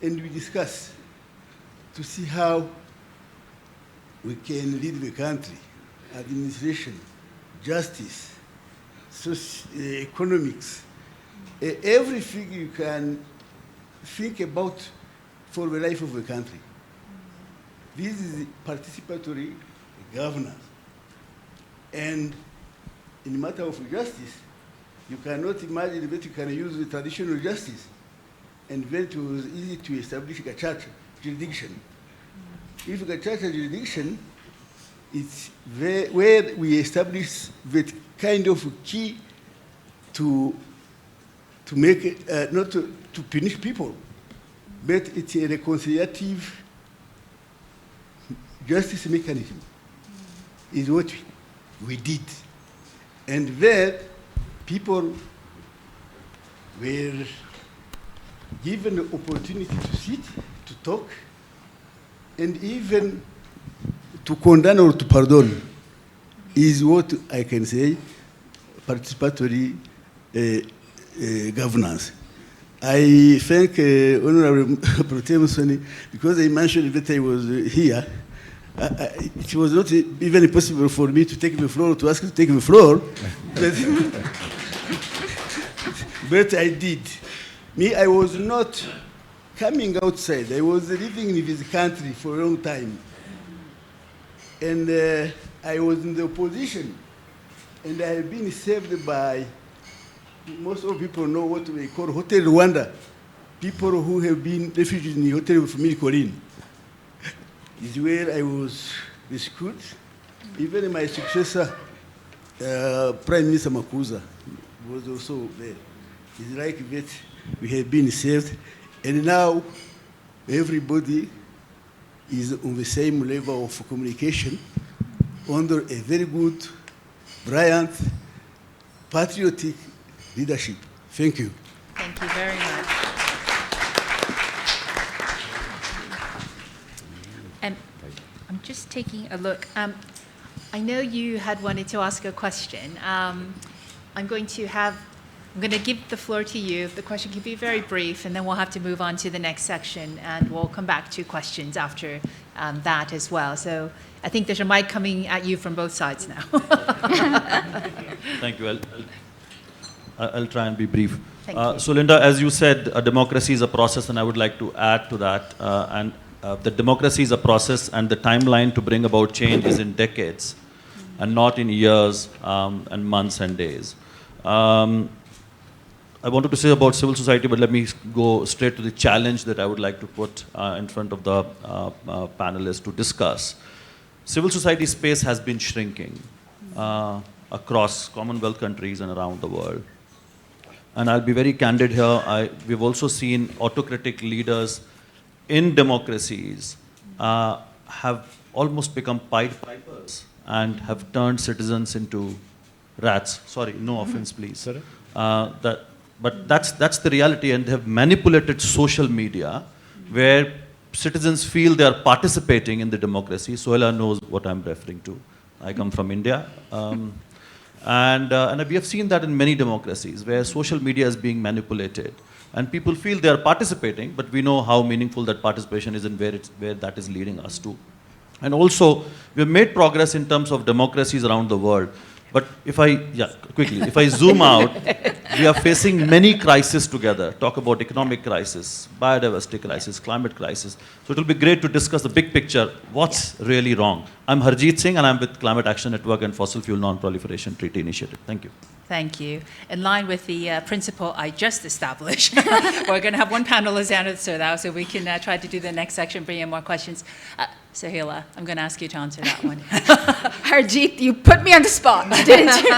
and we discussed to see how we can lead the country, administration, justice, economics, everything you can think about for the life of the country. This is participatory governance. And in the matter of justice, you cannot imagine that you can use the traditional justice. And then it was easy to establish a church jurisdiction. If a church jurisdiction, it's where we establish that kind of key to make it, not to punish people, but it's a reconciliative justice mechanism, is what we did. And there, people were given the opportunity to sit, to talk, and even to condemn or to pardon is what I can say participatory governance. I thank Honorable Protem Soni because I mentioned that I was here. It was not even possible for me to take the floor, to ask to take the floor, but I did. Me, I was not coming outside. I was living in this country for a long time. And I was in the opposition. And I have been saved by, most of people know what we call Hotel Rwanda. People who have been refugees in the hotel with me, Corinne. Is where I was rescued. Even my successor, Prime Minister Makuza, was also there. It's like that we have been saved, and now everybody is on the same level of communication under a very good, brilliant, patriotic leadership. Thank you. Thank you very much. And I'm just taking a look. I know you had wanted to ask a question. I'm going to give the floor to you. The question can be very brief, and then we'll have to move on to the next section, and we'll come back to questions after that as well. So I think there's a mic coming at you from both sides now. Thank you. I'll try and be brief. Thank you. So Linda, as you said, democracy is a process, and I would like to add to that. The democracy is a process, and the timeline to bring about change is in decades, and not in years and months and days. I wanted to say about civil society, but let me go straight to the challenge that I would like to put in front of the panelists to discuss. Civil society space has been shrinking across Commonwealth countries and around the world. And I'll be very candid here. We've also seen autocratic leaders in democracies have almost become Pied Pipers and have turned citizens into rats. Sorry, no offense, please. Sorry? But that's the reality, and they have manipulated social media where citizens feel they are participating in the democracy. Sohela knows what I'm referring to. I come from India. And we have seen that in many democracies where social media is being manipulated. And people feel they are participating, but we know how meaningful that participation is and where that is leading us to. And also, we have made progress in terms of democracies around the world. But if I zoom out, we are facing many crises together. Talk about economic crisis, biodiversity crisis, climate crisis. So it will be great to discuss the big picture, what's really wrong. I'm Harjeet Singh, and I'm with Climate Action Network and Fossil Fuel Non-Proliferation Treaty Initiative. Thank you. Thank you. In line with the principle I just established, we're going to have one panelist answer that, so we can try to do the next section, bring in more questions. Sohela, I'm going to ask you to answer that one. Harjeet, you put me on the spot, didn't you?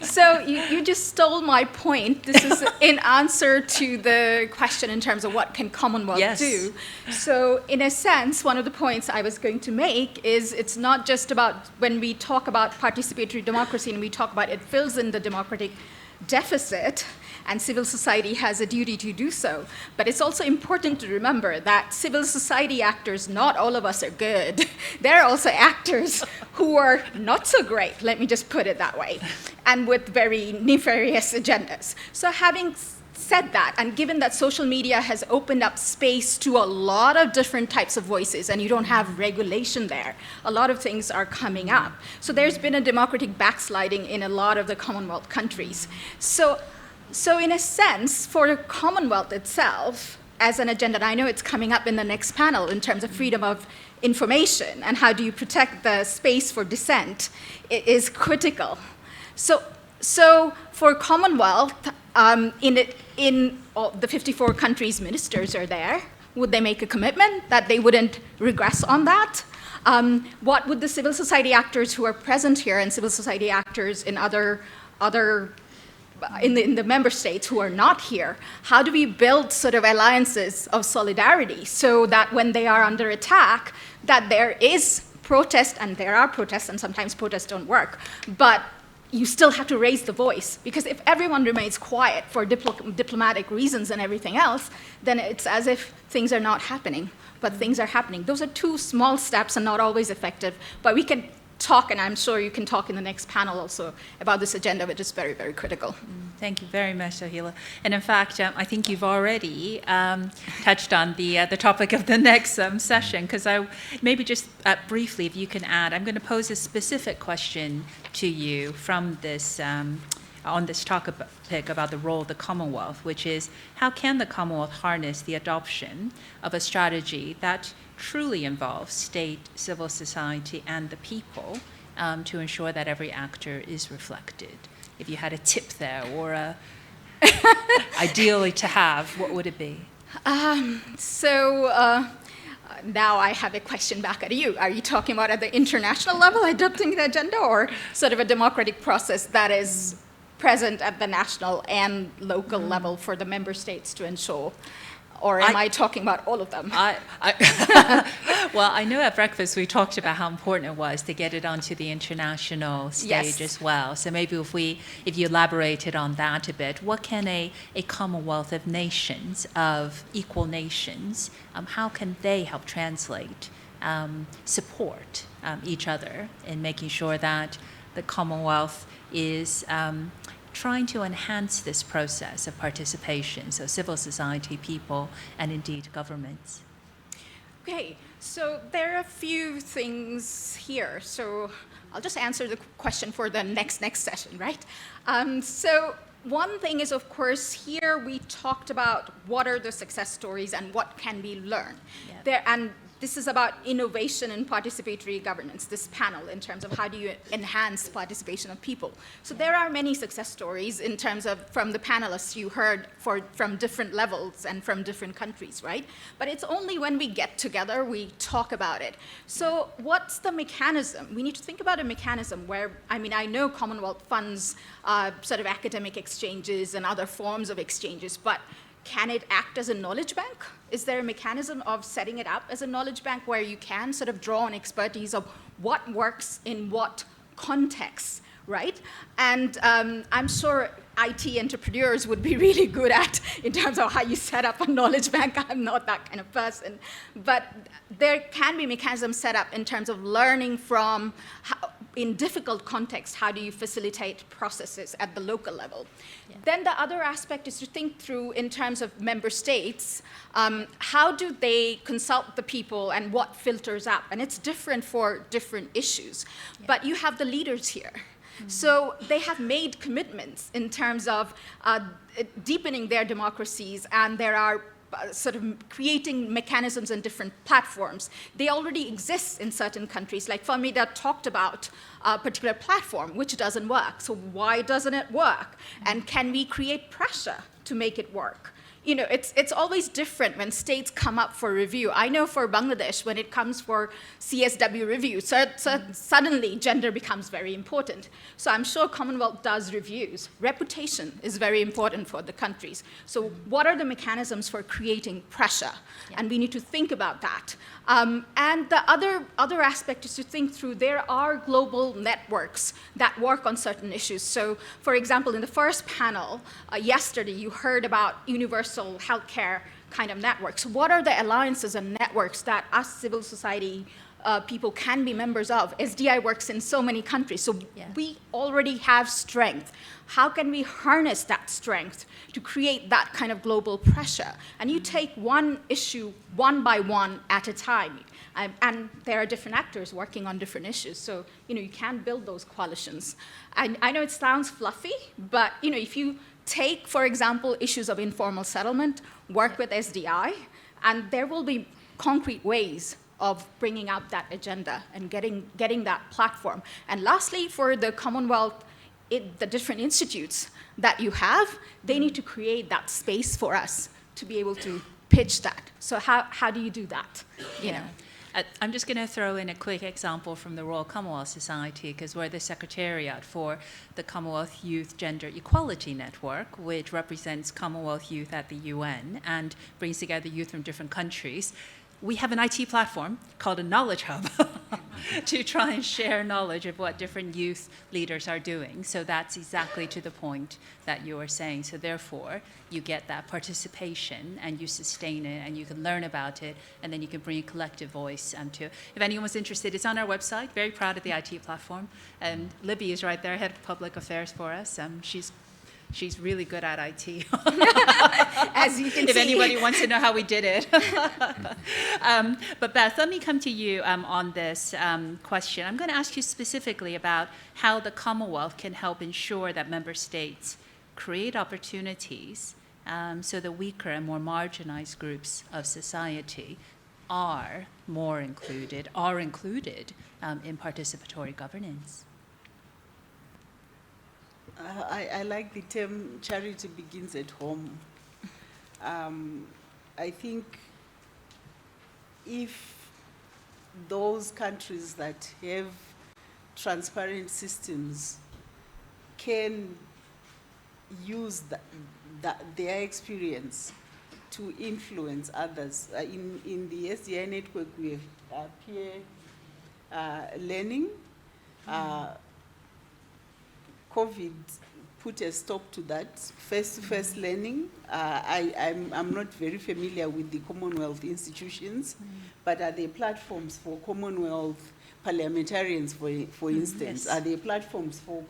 So you just stole my point. This is in answer to the question in terms of what can Commonwealth do. So in a sense, one of the points I was going to make is it's not just about when we talk about participatory democracy and we talk about it fills in the democratic deficit, and civil society has a duty to do so. But it's also important to remember that civil society actors, not all of us are good. There are also actors who are not so great, let me just put it that way, and with very nefarious agendas. So having said that, and given that social media has opened up space to a lot of different types of voices, and you don't have regulation there, a lot of things are coming up. So there's been a democratic backsliding in a lot of the Commonwealth countries. So in a sense, for the Commonwealth itself, as an agenda, and I know it's coming up in the next panel in terms of freedom of information and how do you protect the space for dissent, it is critical. So for Commonwealth, in all the 54 countries, ministers are there. Would they make a commitment that they wouldn't regress on that? What would the civil society actors who are present here and civil society actors in in the member states who are not here, how do we build sort of alliances of solidarity so that when they are under attack, that there is protest, and there are protests, and sometimes protests don't work, but you still have to raise the voice, because if everyone remains quiet for diplomatic reasons and everything else, then it's as if things are not happening, but things are happening. Those are two small steps and not always effective, but we can talk, and I'm sure you can talk in the next panel also about this agenda, which is very, very critical. Thank you very much, Sohela. And in fact, I think you've already touched on the topic of the next session, because maybe just briefly, if you can add, I'm going to pose a specific question to you from this on this topic about the role of the Commonwealth, which is how can the Commonwealth harness the adoption of a strategy that truly involves state, civil society, and the people to ensure that every actor is reflected? If you had a tip there, or ideally to have, what would it be? Now I have a question back at you. Are you talking about at the international level adopting the agenda, or sort of a democratic process that is present at the national and local level for the member states to ensure? Or am I talking about all of them? Well, I know at breakfast we talked about how important it was to get it onto the international stage as well. So maybe if you elaborated on that a bit, what can a Commonwealth of nations, of equal nations, how can they help translate, support each other in making sure that the Commonwealth is trying to enhance this process of participation, so civil society, people, and indeed governments? Okay, so there are a few things here. So I'll just answer the question for the next session, right? So one thing is, of course, here we talked about what are the success stories and what can we learn. And this is about innovation and participatory governance, this panel, in terms of how do you enhance participation of people. So there are many success stories in terms of, from the panelists you heard, from different levels and from different countries, right? But it's only when we get together, we talk about it. So what's the mechanism? We need to think about a mechanism where, I mean, I know Commonwealth funds sort of academic exchanges and other forms of exchanges, but can it act as a knowledge bank? Is there a mechanism of setting it up as a knowledge bank where you can sort of draw on expertise of what works in what context, right? And I'm sure IT entrepreneurs would be really good at in terms of how you set up a knowledge bank. I'm not that kind of person. But there can be mechanisms set up in terms of learning from, how, in difficult contexts, how do you facilitate processes at the local level? Yeah. Then the other aspect is to think through in terms of member states, how do they consult the people and what filters up? And it's different for different issues. Yeah. But you have the leaders here. So they have made commitments in terms of deepening their democracies, and there are sort of creating mechanisms and different platforms. They already exist in certain countries. Like Famida talked about a particular platform which doesn't work. So why doesn't it work? And can we create pressure to make it work? You know, it's always different when states come up for review. I know for Bangladesh, when it comes for CSW review, suddenly gender becomes very important. So I'm sure Commonwealth does reviews. Reputation is very important for the countries. So what are the mechanisms for creating pressure? Yeah. And we need to think about that. And the other aspect is to think through, there are global networks that work on certain issues. So for example, in the first panel yesterday, you heard about universal healthcare kind of networks. What are the alliances and networks that us civil society people can be members of? SDI works in so many countries, so yeah. We already have strength. How can we harness that strength to create that kind of global pressure? And you take one issue one by one at a time. And there are different actors working on different issues, so you can build those coalitions. I know it sounds fluffy, but if you take, for example, issues of informal settlement, work with SDI, and there will be concrete ways of bringing out that agenda and getting that platform. And lastly, for the Commonwealth, the different institutes that you have, they need to create that space for us to be able to pitch that. So how do you do that? I'm just going to throw in a quick example from the Royal Commonwealth Society, because we're the secretariat for the Commonwealth Youth Gender Equality Network, which represents Commonwealth youth at the UN and brings together youth from different countries. We have an IT platform called a Knowledge Hub to try and share knowledge of what different youth leaders are doing. So that's exactly to the point that you were saying. So therefore, you get that participation and you sustain it and you can learn about it, and then you can bring a collective voice to it. If anyone's interested, it's on our website. Very proud of the IT platform. And Libby is right there, head of public affairs for us. She's really good at IT. As you can see. If anybody wants to know how we did it. But Beth, let me come to you on this question. I'm going to ask you specifically about how the Commonwealth can help ensure that member states create opportunities so the weaker and more marginalized groups of society are included in participatory governance. I like the term charity begins at home. I think if those countries that have transparent systems can use their experience to influence others. In the SDI network, we have peer learning. COVID put a stop to that face-to-face learning. I'm not very familiar with the Commonwealth institutions, but are there platforms for Commonwealth parliamentarians, for instance? Yes. Are there platforms for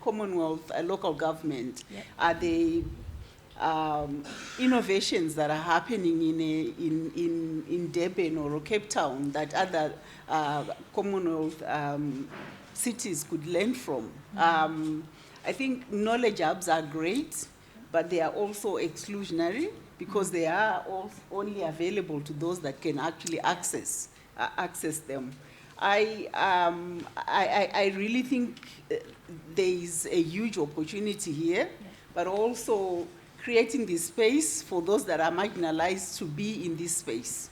Commonwealth local government? Yep. Are there innovations that are happening in Durban or Cape Town that other Commonwealth cities could learn from? I think knowledge hubs are great, but they are also exclusionary. because they are only available to those that can actually access them. I really think there is a huge opportunity here, but also creating this space for those that are marginalized to be in this space.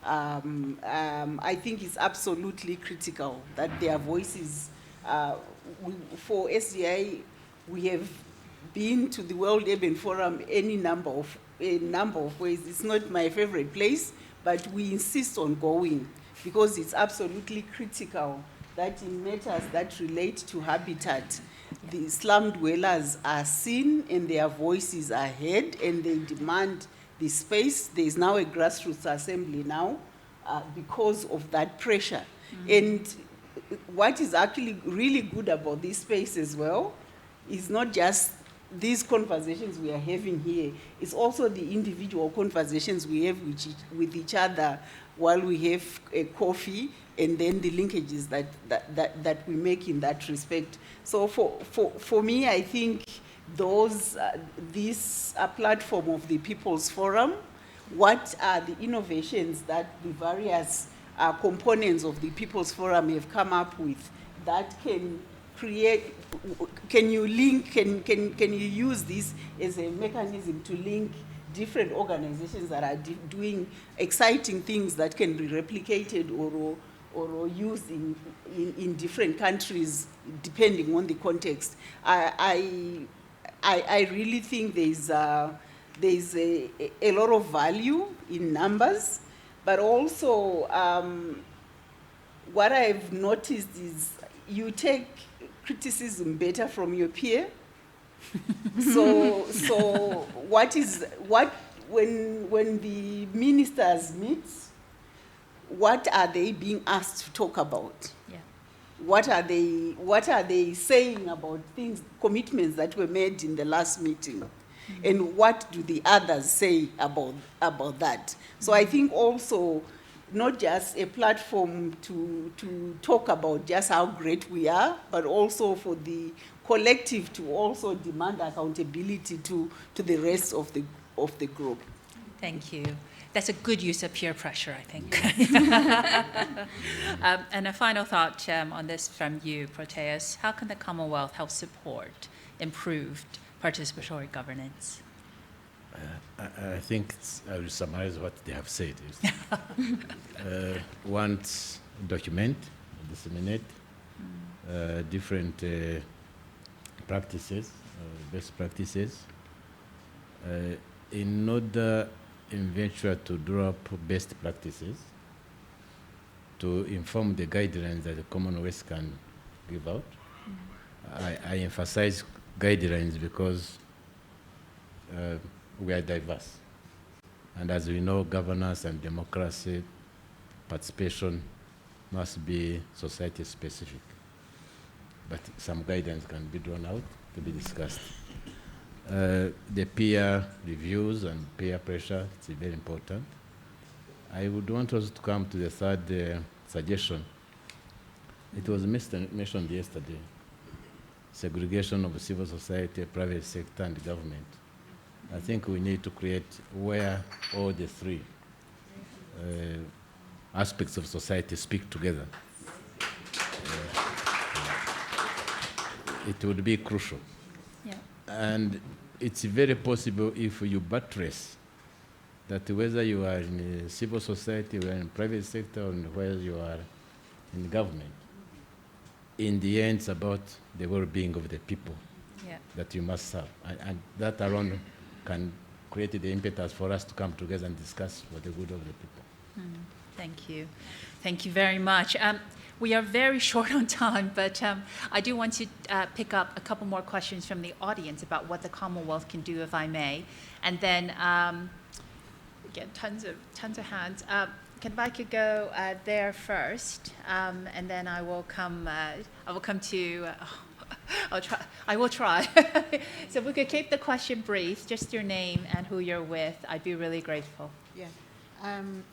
I think it's absolutely critical that their voices, for SDI, we have been to the World Urban Forum a number of ways. It's not my favorite place, but we insist on going because it's absolutely critical that in matters that relate to habitat, the slum dwellers are seen and their voices are heard and they demand the space. There is now a grassroots assembly now because of that pressure. And what is actually really good about this space as well is not just these conversations we are having here, it's also the individual conversations we have with each other while we have a coffee, and then the linkages that we make in that respect. So for me, I think this platform of the People's Forum, what are the innovations that the various components of the People's Forum have come up with that can create, can you use this as a mechanism to link different organizations that are doing exciting things that can be replicated or used in different countries depending on the context. I really think there's a lot of value in numbers, but also what I've noticed is you take criticism better from your peer. So when the ministers meet, what are they being asked to talk about? Yeah. What are they saying about commitments that were made in the last meeting? And what do the others say about that? So I think also not just a platform to talk about just how great we are, but also for the collective to also demand accountability to the rest of the group. Thank you. That's a good use of peer pressure, I think. And a final thought on this from you, Proteus. How can the Commonwealth help support improved participatory governance? I think I will summarize what they have said. Want document, disseminate different practices, best practices, in order in venture to draw up best practices to inform the guidelines that the Commonwealth can give out. I emphasize guidelines because we are diverse. And as we know, governance and democracy participation must be society specific. But some guidance can be drawn out to be discussed. The peer reviews and peer pressure, it's very important. I would want us to come to the third suggestion. It was mentioned yesterday, segregation of civil society, private sector, and government. I think we need to create where all the three aspects of society speak together. It would be crucial. Yeah. And it's very possible if you buttress that whether you are in civil society, or in private sector, or whether you are in government, in the end it's about the well-being of the people that you must serve. And that alone can create the impetus for us to come together and discuss for the good of the people. Thank you. Thank you very much. We are very short on time, but I do want to pick up a couple more questions from the audience about what the Commonwealth can do, if I may. And then, again, tons of hands. If I could go there first, and then I will come to. I will try. So if we could keep the question brief, just your name and who you're with, I'd be really grateful. Yeah.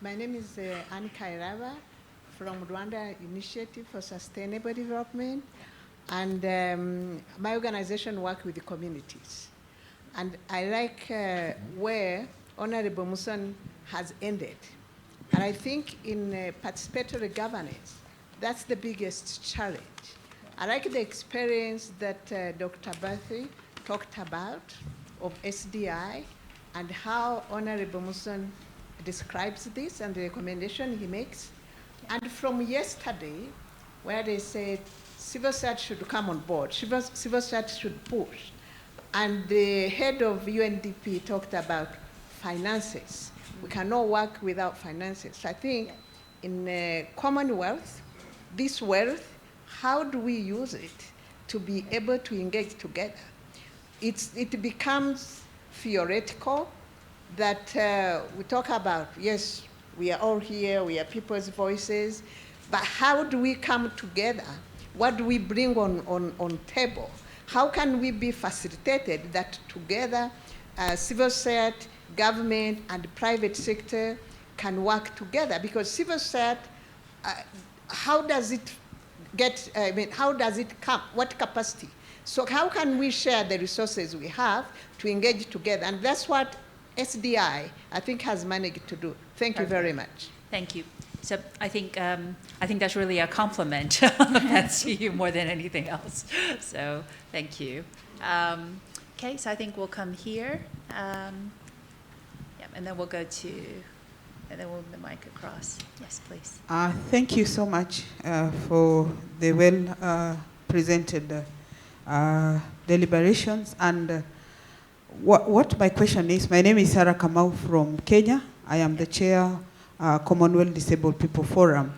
My name is Anne Kairava from Rwanda Initiative for Sustainable Development. And my organization works with the communities. And I like where Honorable Muson has ended. And I think in participatory governance, that's the biggest challenge. I like the experience that Dr. Bathy talked about of SDI and how Honorable Muson describes this and the recommendation he makes. And from yesterday, where they said civil society should come on board, civil society should push. And the head of UNDP talked about finances. We cannot work without finances. So I think in Commonwealth, this wealth, how do we use it to be able to engage together? It becomes theoretical that we talk about, yes, we are all here, we are people's voices, but how do we come together? What do we bring on table? How can we be facilitated that together civil society, government, and private sector can work together? Because civil society, how does it get, how does it come, what capacity? So how can we share the resources we have to engage together? And that's what SDI, I think, has managed to do. Thank you very much. Thank you. So I think that's really a compliment that's to you more than anything else. So thank you. Okay, so I think we'll come here. Yeah, and then we'll go to, and then we'll move the mic across. Yes, please. Thank you so much for the well presented deliberations. And what my question is, my name is Sarah Kamau from Kenya. I am the chair Commonwealth Disabled People Forum.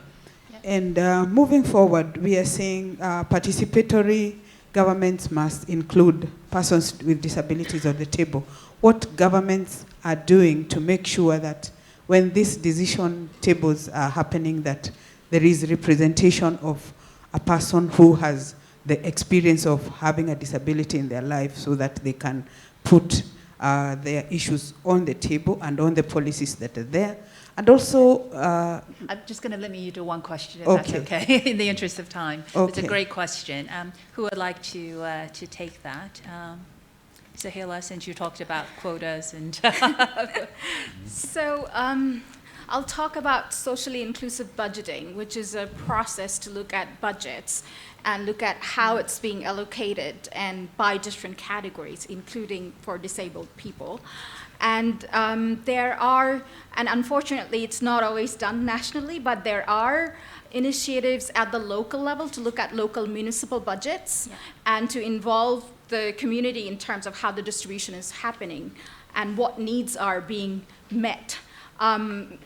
Yep. And moving forward, we are saying participatory governments must include persons with disabilities on the table. What governments are doing to make sure that when these decision tables are happening, that there is representation of a person who has the experience of having a disability in their life, so that they can put their issues on the table and on the policies that are there. And also, I'm just going to limit you to one question, if okay. that's okay, in the interest of time. Okay. It's a great question. Who would like to take that? Sahila, since you talked about quotas and... So I'll talk about socially inclusive budgeting, which is a process to look at budgets and look at how it's being allocated and by different categories, including for disabled people. And there are, and unfortunately it's not always done nationally, but there are initiatives at the local level to look at local municipal budgets and to involve the community in terms of how the distribution is happening and what needs are being met.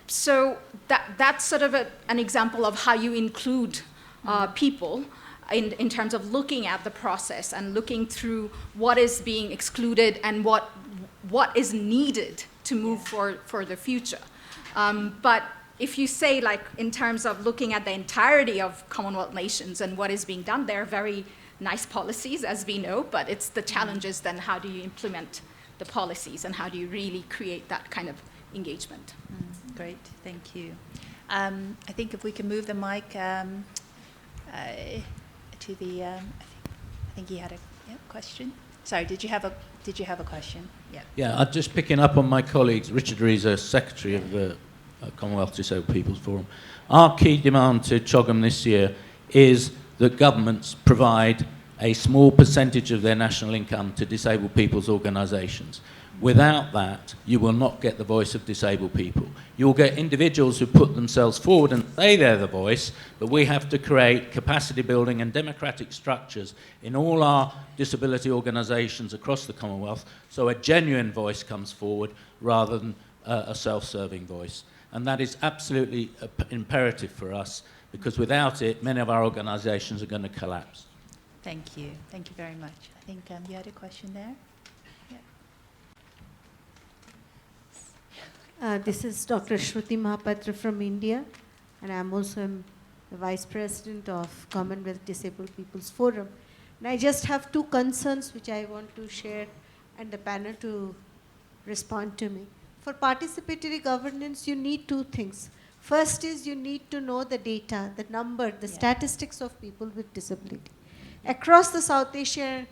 So that's sort of an example of how you include people in terms of looking at the process and looking through what is being excluded and what is needed to move for the future. But if you say, like, in terms of looking at the entirety of Commonwealth nations and what is being done, there are very nice policies, as we know, but it's the challenges then, how do you implement the policies and how do you really create that kind of engagement? Great, thank you. I think if we can move the mic to the, I think he had a question. Sorry, did you have a question? Yeah. Yeah, I'm just picking up on my colleagues. Richard Rees, Secretary of the Commonwealth Disabled People's Forum. Our key demand to CHOGM this year is that governments provide a small percentage of their national income to disabled people's organisations. Without that, you will not get the voice of disabled people. You'll get individuals who put themselves forward and say they're the voice, but we have to create capacity building and democratic structures in all our disability organisations across the Commonwealth, so a genuine voice comes forward rather than a self-serving voice. And that is absolutely imperative for us, because without it, many of our organisations are going to collapse. Thank you. Thank you very much. I think you had a question there. This is Dr. Shruti Mahapatra from India, and I'm also the Vice President of Commonwealth Disabled People's Forum. And I just have two concerns which I want to share and the panel to respond to me. For participatory governance, you need two things. First is you need to know the data, the number, the statistics of people with disability. Across the South Asian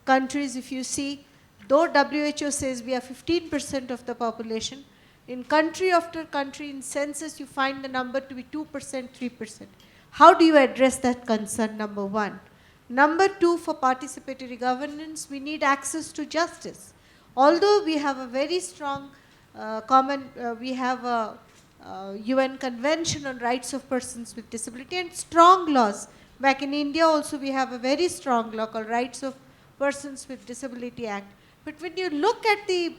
countries, if you see, though WHO says we are 15% of the population, In country after country, in census, you find the number to be 2%, 3%. How do you address that concern, number one? Number two, for participatory governance, we need access to justice. Although we have a very strong we have a UN Convention on Rights of Persons with Disability and strong laws. Back in India also we have a very strong law called Rights of Persons with Disability Act. But when you look at the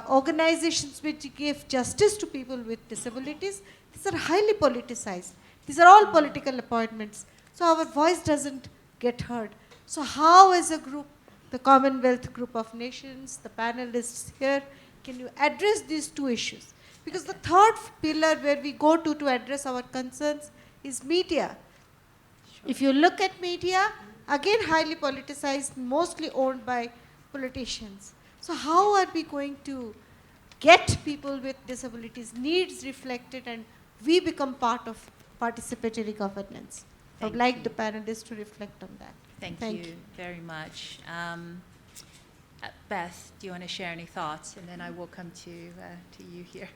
organizations which give justice to people with disabilities, these are highly politicized. These are all political appointments. So our voice doesn't get heard. So how as a group, the Commonwealth Group of Nations, the panelists here, can you address these two issues? Because the third pillar where we go to address our concerns is media. Sure. If you look at media, again highly politicized, mostly owned by politicians. So how are we going to get people with disabilities needs reflected and we become part of participatory governance? I would like the panelists to reflect on that. Thank you very much. Beth, do you want to share any thoughts? And then I will come to you here.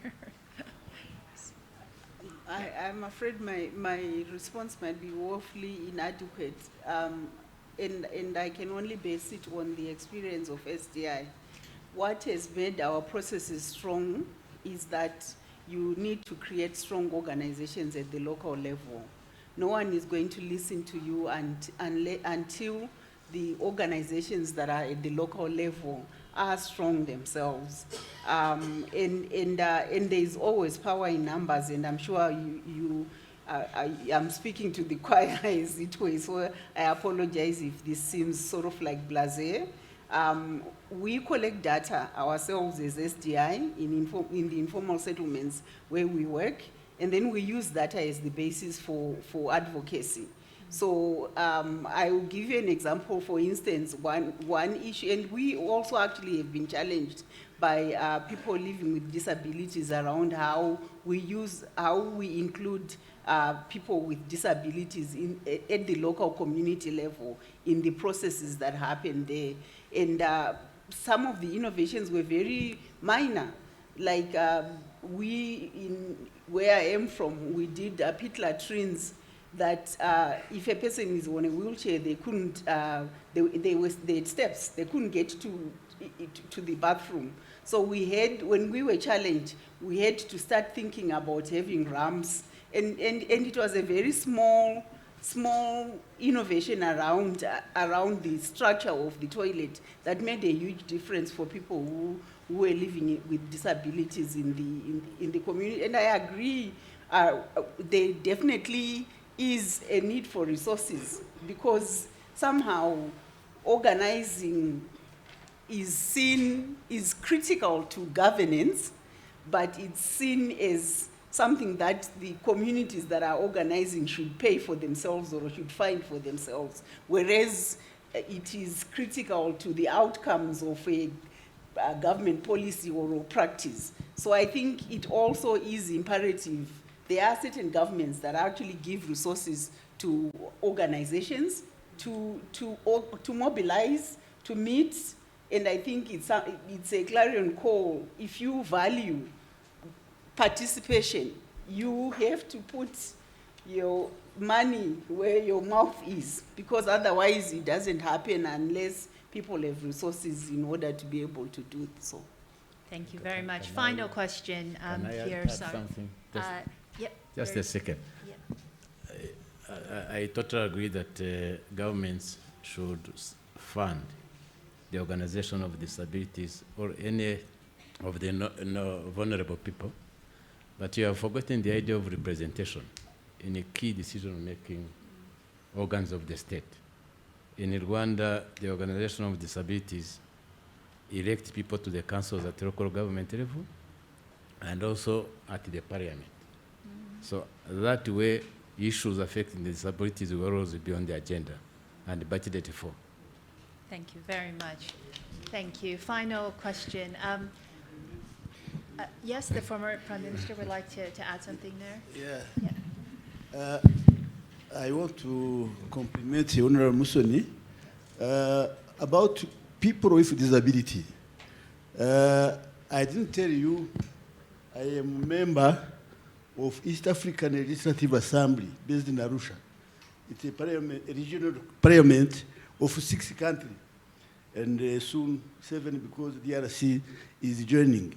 I'm afraid my response might be woefully inadequate, and I can only base it on the experience of SDI. What has made our processes strong is that you need to create strong organizations at the local level. No one is going to listen to you until the organizations that are at the local level are strong themselves. And there is always power in numbers, and I'm sure I'm speaking to the choir as it were, so I apologize if this seems sort of like blasé. We collect data ourselves as SDI in the informal settlements where we work, and then we use data as the basis for advocacy. So I will give you an example. For instance, one issue, and we also actually have been challenged by people living with disabilities around how we include people with disabilities at the local community level in the processes that happen there. And some of the innovations were very minor. Like where I am from, we did pit latrines that if a person is on a wheelchair, they couldn't, they had steps, they couldn't get to the bathroom. So when we were challenged, we had to start thinking about having ramps, and it was a very small innovation around the structure of the toilet that made a huge difference for people who were living with disabilities in the community. And I agree, there definitely is a need for resources, because somehow organizing is critical to governance, but it's seen as something that the communities that are organizing should pay for themselves or should find for themselves, whereas it is critical to the outcomes of a government policy or practice. So I think it also is imperative. There are certain governments that actually give resources to organizations to mobilize, to meet, and I think it's a clarion call. If you value participation, you have to put your money where your mouth is, because otherwise it doesn't happen unless people have resources in order to be able to do so. Thank you very much. Final question here. Add something? Just a second. Yep. I totally agree that governments should fund the organization of disabilities or any of the vulnerable people, but you have forgotten the idea of representation in a key decision-making organs of the state. In Rwanda, the Organization of Disabilities elect people to the councils at the local government level and also at the parliament. So that way, issues affecting the disabilities will always be on the agenda and budgeted for. Thank you very much. Thank you. Final question. Yes, the former Prime Minister would like to add something there. Yeah. I want to compliment Honorable Musoni about people with disability. I didn't tell you I am a member of East African Legislative Assembly based in Arusha. It's a regional parliament of 6 countries, and soon 7 because the DRC is joining.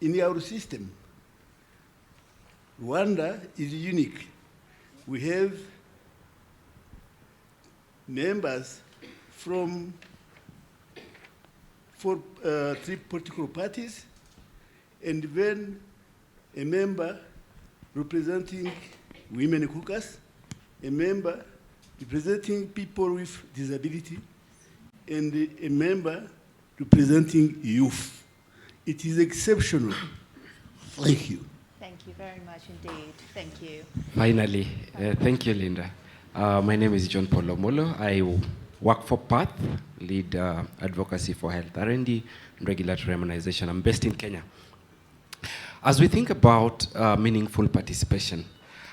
In our system, Rwanda is unique. We have members from 3 political parties, and then a member representing women cookers, a member representing people with disability, and a member representing youth. It is exceptional. Thank you. Thank you very much indeed. Thank you. Finally, thank you, Linda. My name is John Paul Omolo. I work for PATH, lead advocacy for health R&D and regulatory harmonization. I'm based in Kenya. As we think about meaningful participation,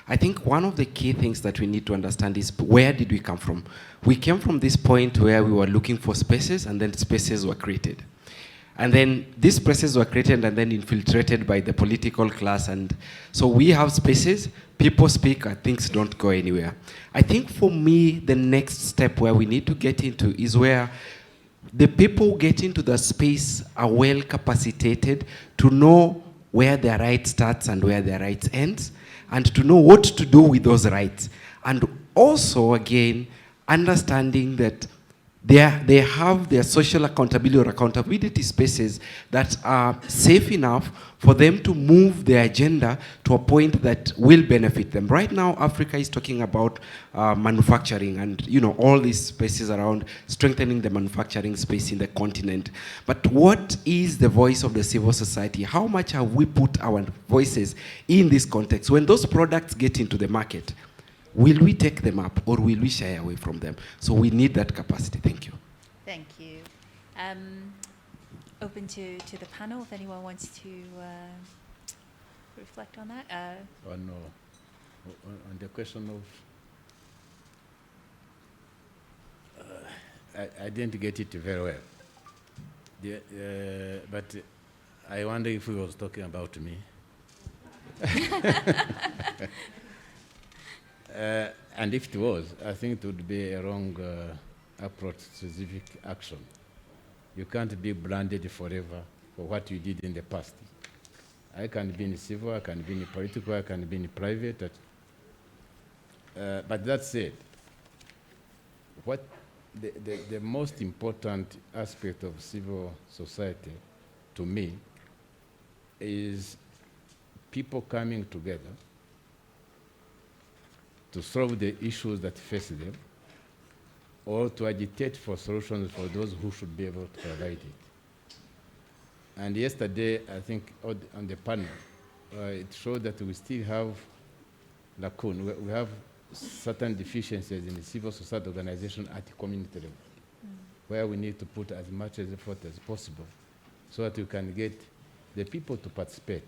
I think one of the key things that we need to understand is where did we come from? We came from this point where we were looking for spaces, and then spaces were created. And then these spaces were created and then infiltrated by the political class. And so we have spaces, people speak, and things don't go anywhere. I think for me, the next step where we need to get into is where the people get into the space are well capacitated to know where their right starts and where their right ends, and to know what to do with those rights. And also, again, understanding that they have their social accountability or accountability spaces that are safe enough for them to move their agenda to a point that will benefit them. Right now, Africa is talking about manufacturing and all these spaces around strengthening the manufacturing space in the continent. But what is the voice of the civil society? How much have we put our voices in this context? When those products get into the market, will we take them up or will we shy away from them? So we need that capacity. Thank you. Thank you. Open to the panel if anyone wants to reflect on that. On the question of, I didn't get it very well. But I wonder if he was talking about me. And if it was, I think it would be a wrong approach to civic action. You can't be branded forever for what you did in the past. I can be in civil, I can be in political, I can be in private. But that said, what the most important aspect of civil society to me is people coming together to solve the issues that face them, or to agitate for solutions for those who should be able to provide it. And yesterday, I think on the panel, it showed that we still have lacuna. We have certain deficiencies in the civil society organization at the community level, where we need to put as much effort as possible so that we can get the people to participate.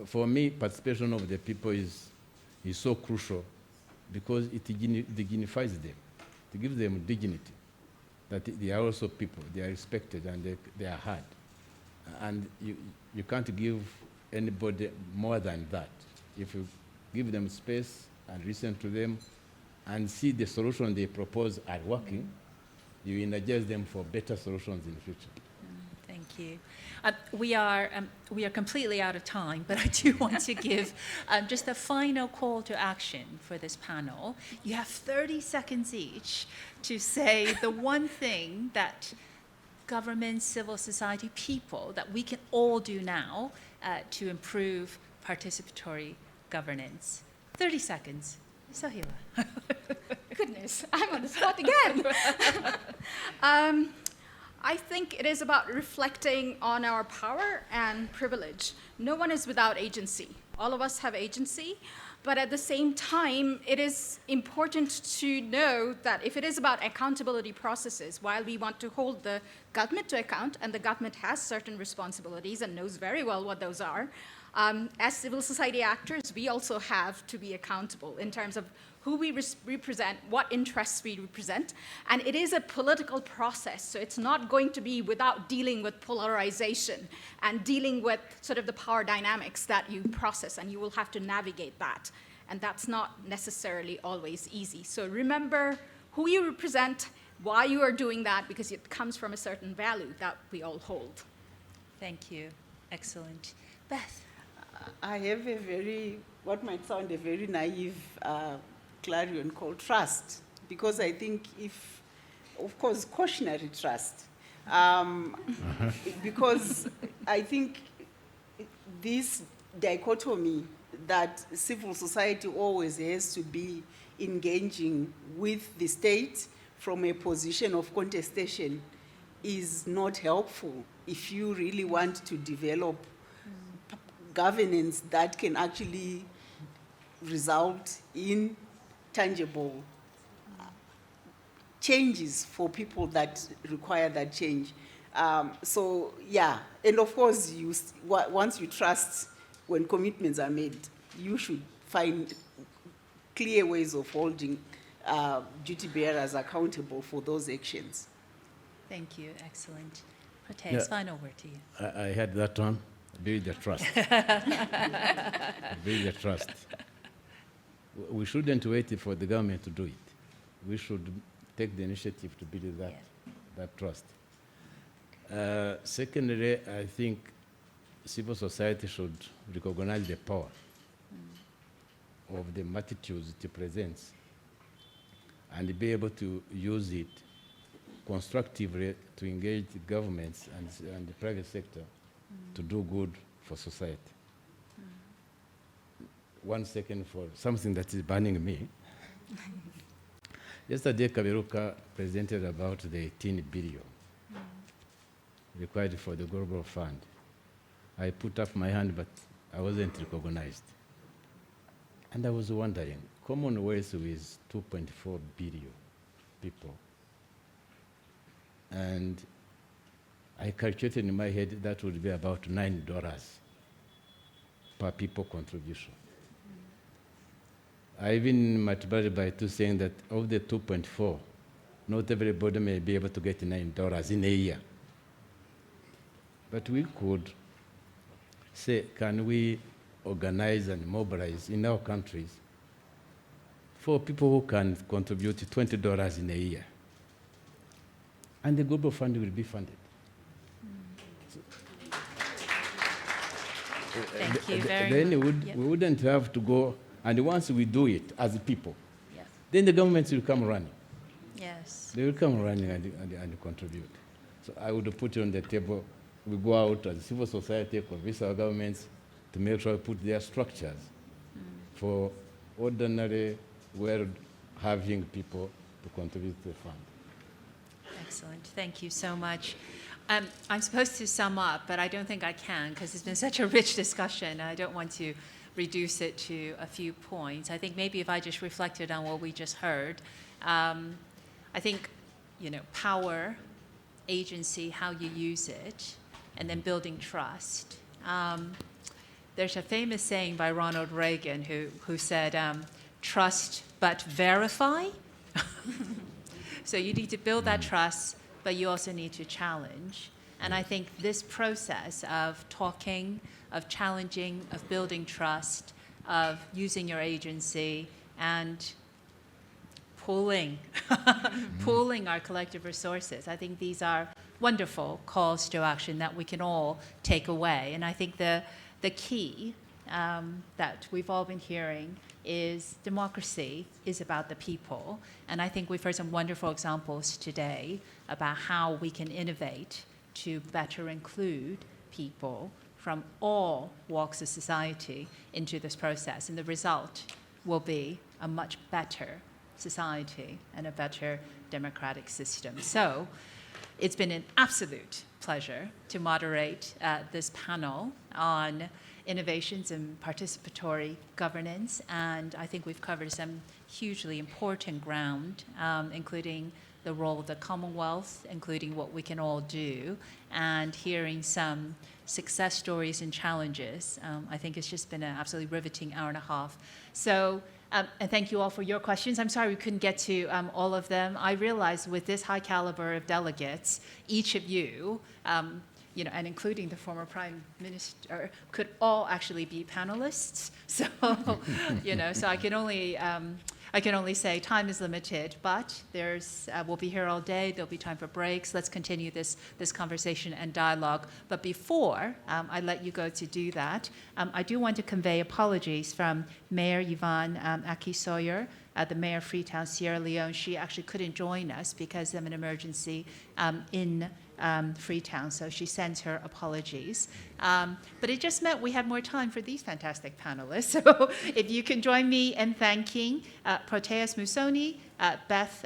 For me, participation of the people is so crucial because it dignifies them. It gives them dignity, that they are also people, they are respected and they are heard. And you can't give anybody more than that. If you give them space and listen to them and see the solution they propose are working, you energize them for better solutions in the future. Thank you. We are completely out of time, but I do want to give just a final call to action for this panel. You have 30 seconds each to say the one thing that government, civil society, people, that we can all do now to improve participatory governance. 30 seconds. Sohila. Goodness, I'm on the spot again. I think it is about reflecting on our power and privilege. No one is without agency. All of us have agency, but at the same time, it is important to know that if it is about accountability processes, while we want to hold the government to account, and the government has certain responsibilities and knows very well what those are, as civil society actors, we also have to be accountable in terms of who we represent, what interests we represent, and it is a political process, so it's not going to be without dealing with polarization and dealing with sort of the power dynamics that you process, and you will have to navigate that. And that's not necessarily always easy. So remember who you represent, why you are doing that, because it comes from a certain value that we all hold. Thank you. Excellent. Beth. I have a very, what might sound a very naive clarion called trust, because I think if, of course, cautionary trust, because I think this dichotomy that civil society always has to be engaging with the state from a position of contestation is not helpful if you really want to develop governance that can actually result in tangible changes for people that require that change. So yeah, and of course, once you trust, when commitments are made, you should find clear ways of holding duty bearers accountable for those actions. Thank you. Excellent. Pratesh, final word to you. I had that one. Build the trust. Build the trust. We shouldn't wait for the government to do it. We should take the initiative to build that trust. Secondly, I think civil society should recognize the power of the multitudes it presents and be able to use it constructively to engage the governments and the private sector to do good for society. 1 second for something that is burning me. Yesterday, Kaberuka presented about the 18 billion required for the Global Fund. I put up my hand, but I wasn't recognized. And I was wondering, Commonwealth with 2.4 billion people, and I calculated in my head that would be about $9 per people contribution. I even multiplied by 2, saying that of the 2.4, not everybody may be able to get $9 in a year. But we could say, can we organize and mobilize in our countries for people who can contribute $20 in a year? And the Global Fund will be funded. Thank you very then much. we wouldn't have to go, and once we do it as people, then the governments will come running. Yes. They will come running and contribute. So I would put it on the table. We go out as civil society, convince our governments to make sure we put their structures for ordinary, well-having people to contribute to the fund. Excellent. Thank you so much. I'm supposed to sum up, but I don't think I can because it's been such a rich discussion. I don't want to reduce it to a few points. I think maybe if I just reflected on what we just heard, I think, power, agency, how you use it, and then building trust. There's a famous saying by Ronald Reagan who said, trust but verify. So you need to build that trust, but you also need to challenge. And I think this process of talking, of challenging, of building trust, of using your agency and pooling our collective resources, I think these are wonderful calls to action that we can all take away. And I think the key that we've all been hearing is democracy is about the people. And I think we've heard some wonderful examples today about how we can innovate to better include people from all walks of society into this process. And the result will be a much better society and a better democratic system. So it's been an absolute pleasure to moderate this panel on innovations in participatory governance, and I think we've covered some hugely important ground, including the role of the Commonwealth, including what we can all do, and hearing some success stories and challenges. I think it's just been an absolutely riveting hour and a half. So, and thank you all for your questions. I'm sorry we couldn't get to all of them. I realize with this high caliber of delegates, each of you, you know, and including the former Prime Minister, could all actually be panelists. So, you know, so I can only say time is limited, but we'll be here all day. There'll be time for breaks. Let's continue this conversation and dialogue. But before I let you go to do that, I do want to convey apologies from Mayor Yvonne Aki-Sawyer, the mayor of Freetown, Sierra Leone. She actually couldn't join us because of an emergency in Freetown, so she sends her apologies. But it just meant we had more time for these fantastic panelists. So if you can join me in thanking Proteus Musoni, Beth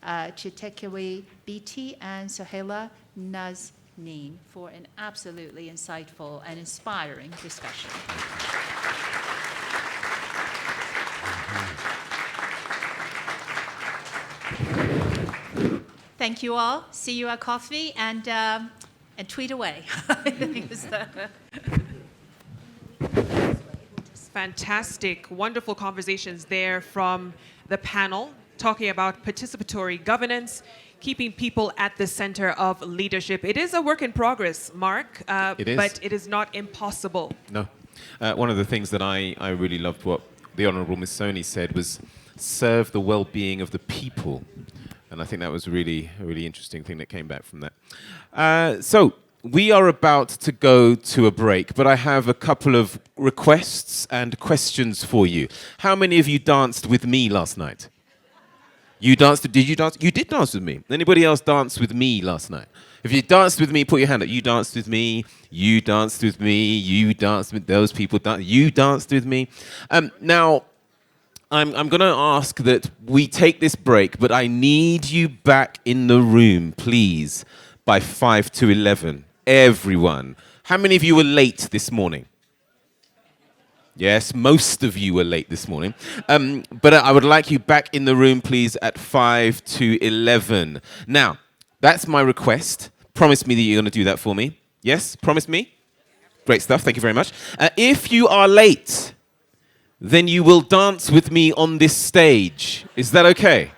Chitekiwi BT, and Sohela Nazneen for an absolutely insightful and inspiring discussion. Thank you all. See you at coffee and tweet away. Fantastic, wonderful conversations there from the panel talking about participatory governance, keeping people at the center of leadership. It is a work in progress, Mark, It is. but it is not impossible. No. One of the things that I really loved what the Honourable Ms. Soni said was serve the well-being of the people. And I think that was a really interesting thing that came back from that. So we are about to go to a break, but I have a couple of requests and questions for you. How many of you danced with me last night? You danced? Did you dance? You did dance with me. Anybody else dance with me last night? If you danced with me, put your hand up. You danced with me. You danced with me. You danced with those people. You danced with me. Now, I'm going to ask that we take this break, but I need you back in the room, please, by 5 to 11. Everyone. How many of you were late this morning? Yes, most of you were late this morning. But I would like you back in the room, please, at 5 to 11. Now, that's my request. Promise me that you're going to do that for me. Yes? Promise me? Great stuff. Thank you very much. If you are late, then you will dance with me on this stage. Is that okay?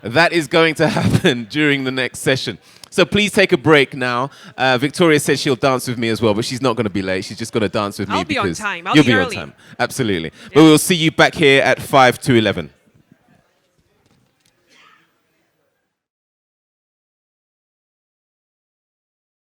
That is going to happen during the next session. So please take a break now. Victoria said she'll dance with me as well, but she's not going to be late. She's just going to dance with me. I'll be on time. I'll you'll be be early. on time. Absolutely. Yeah. But we'll see you back here at 5 to 11.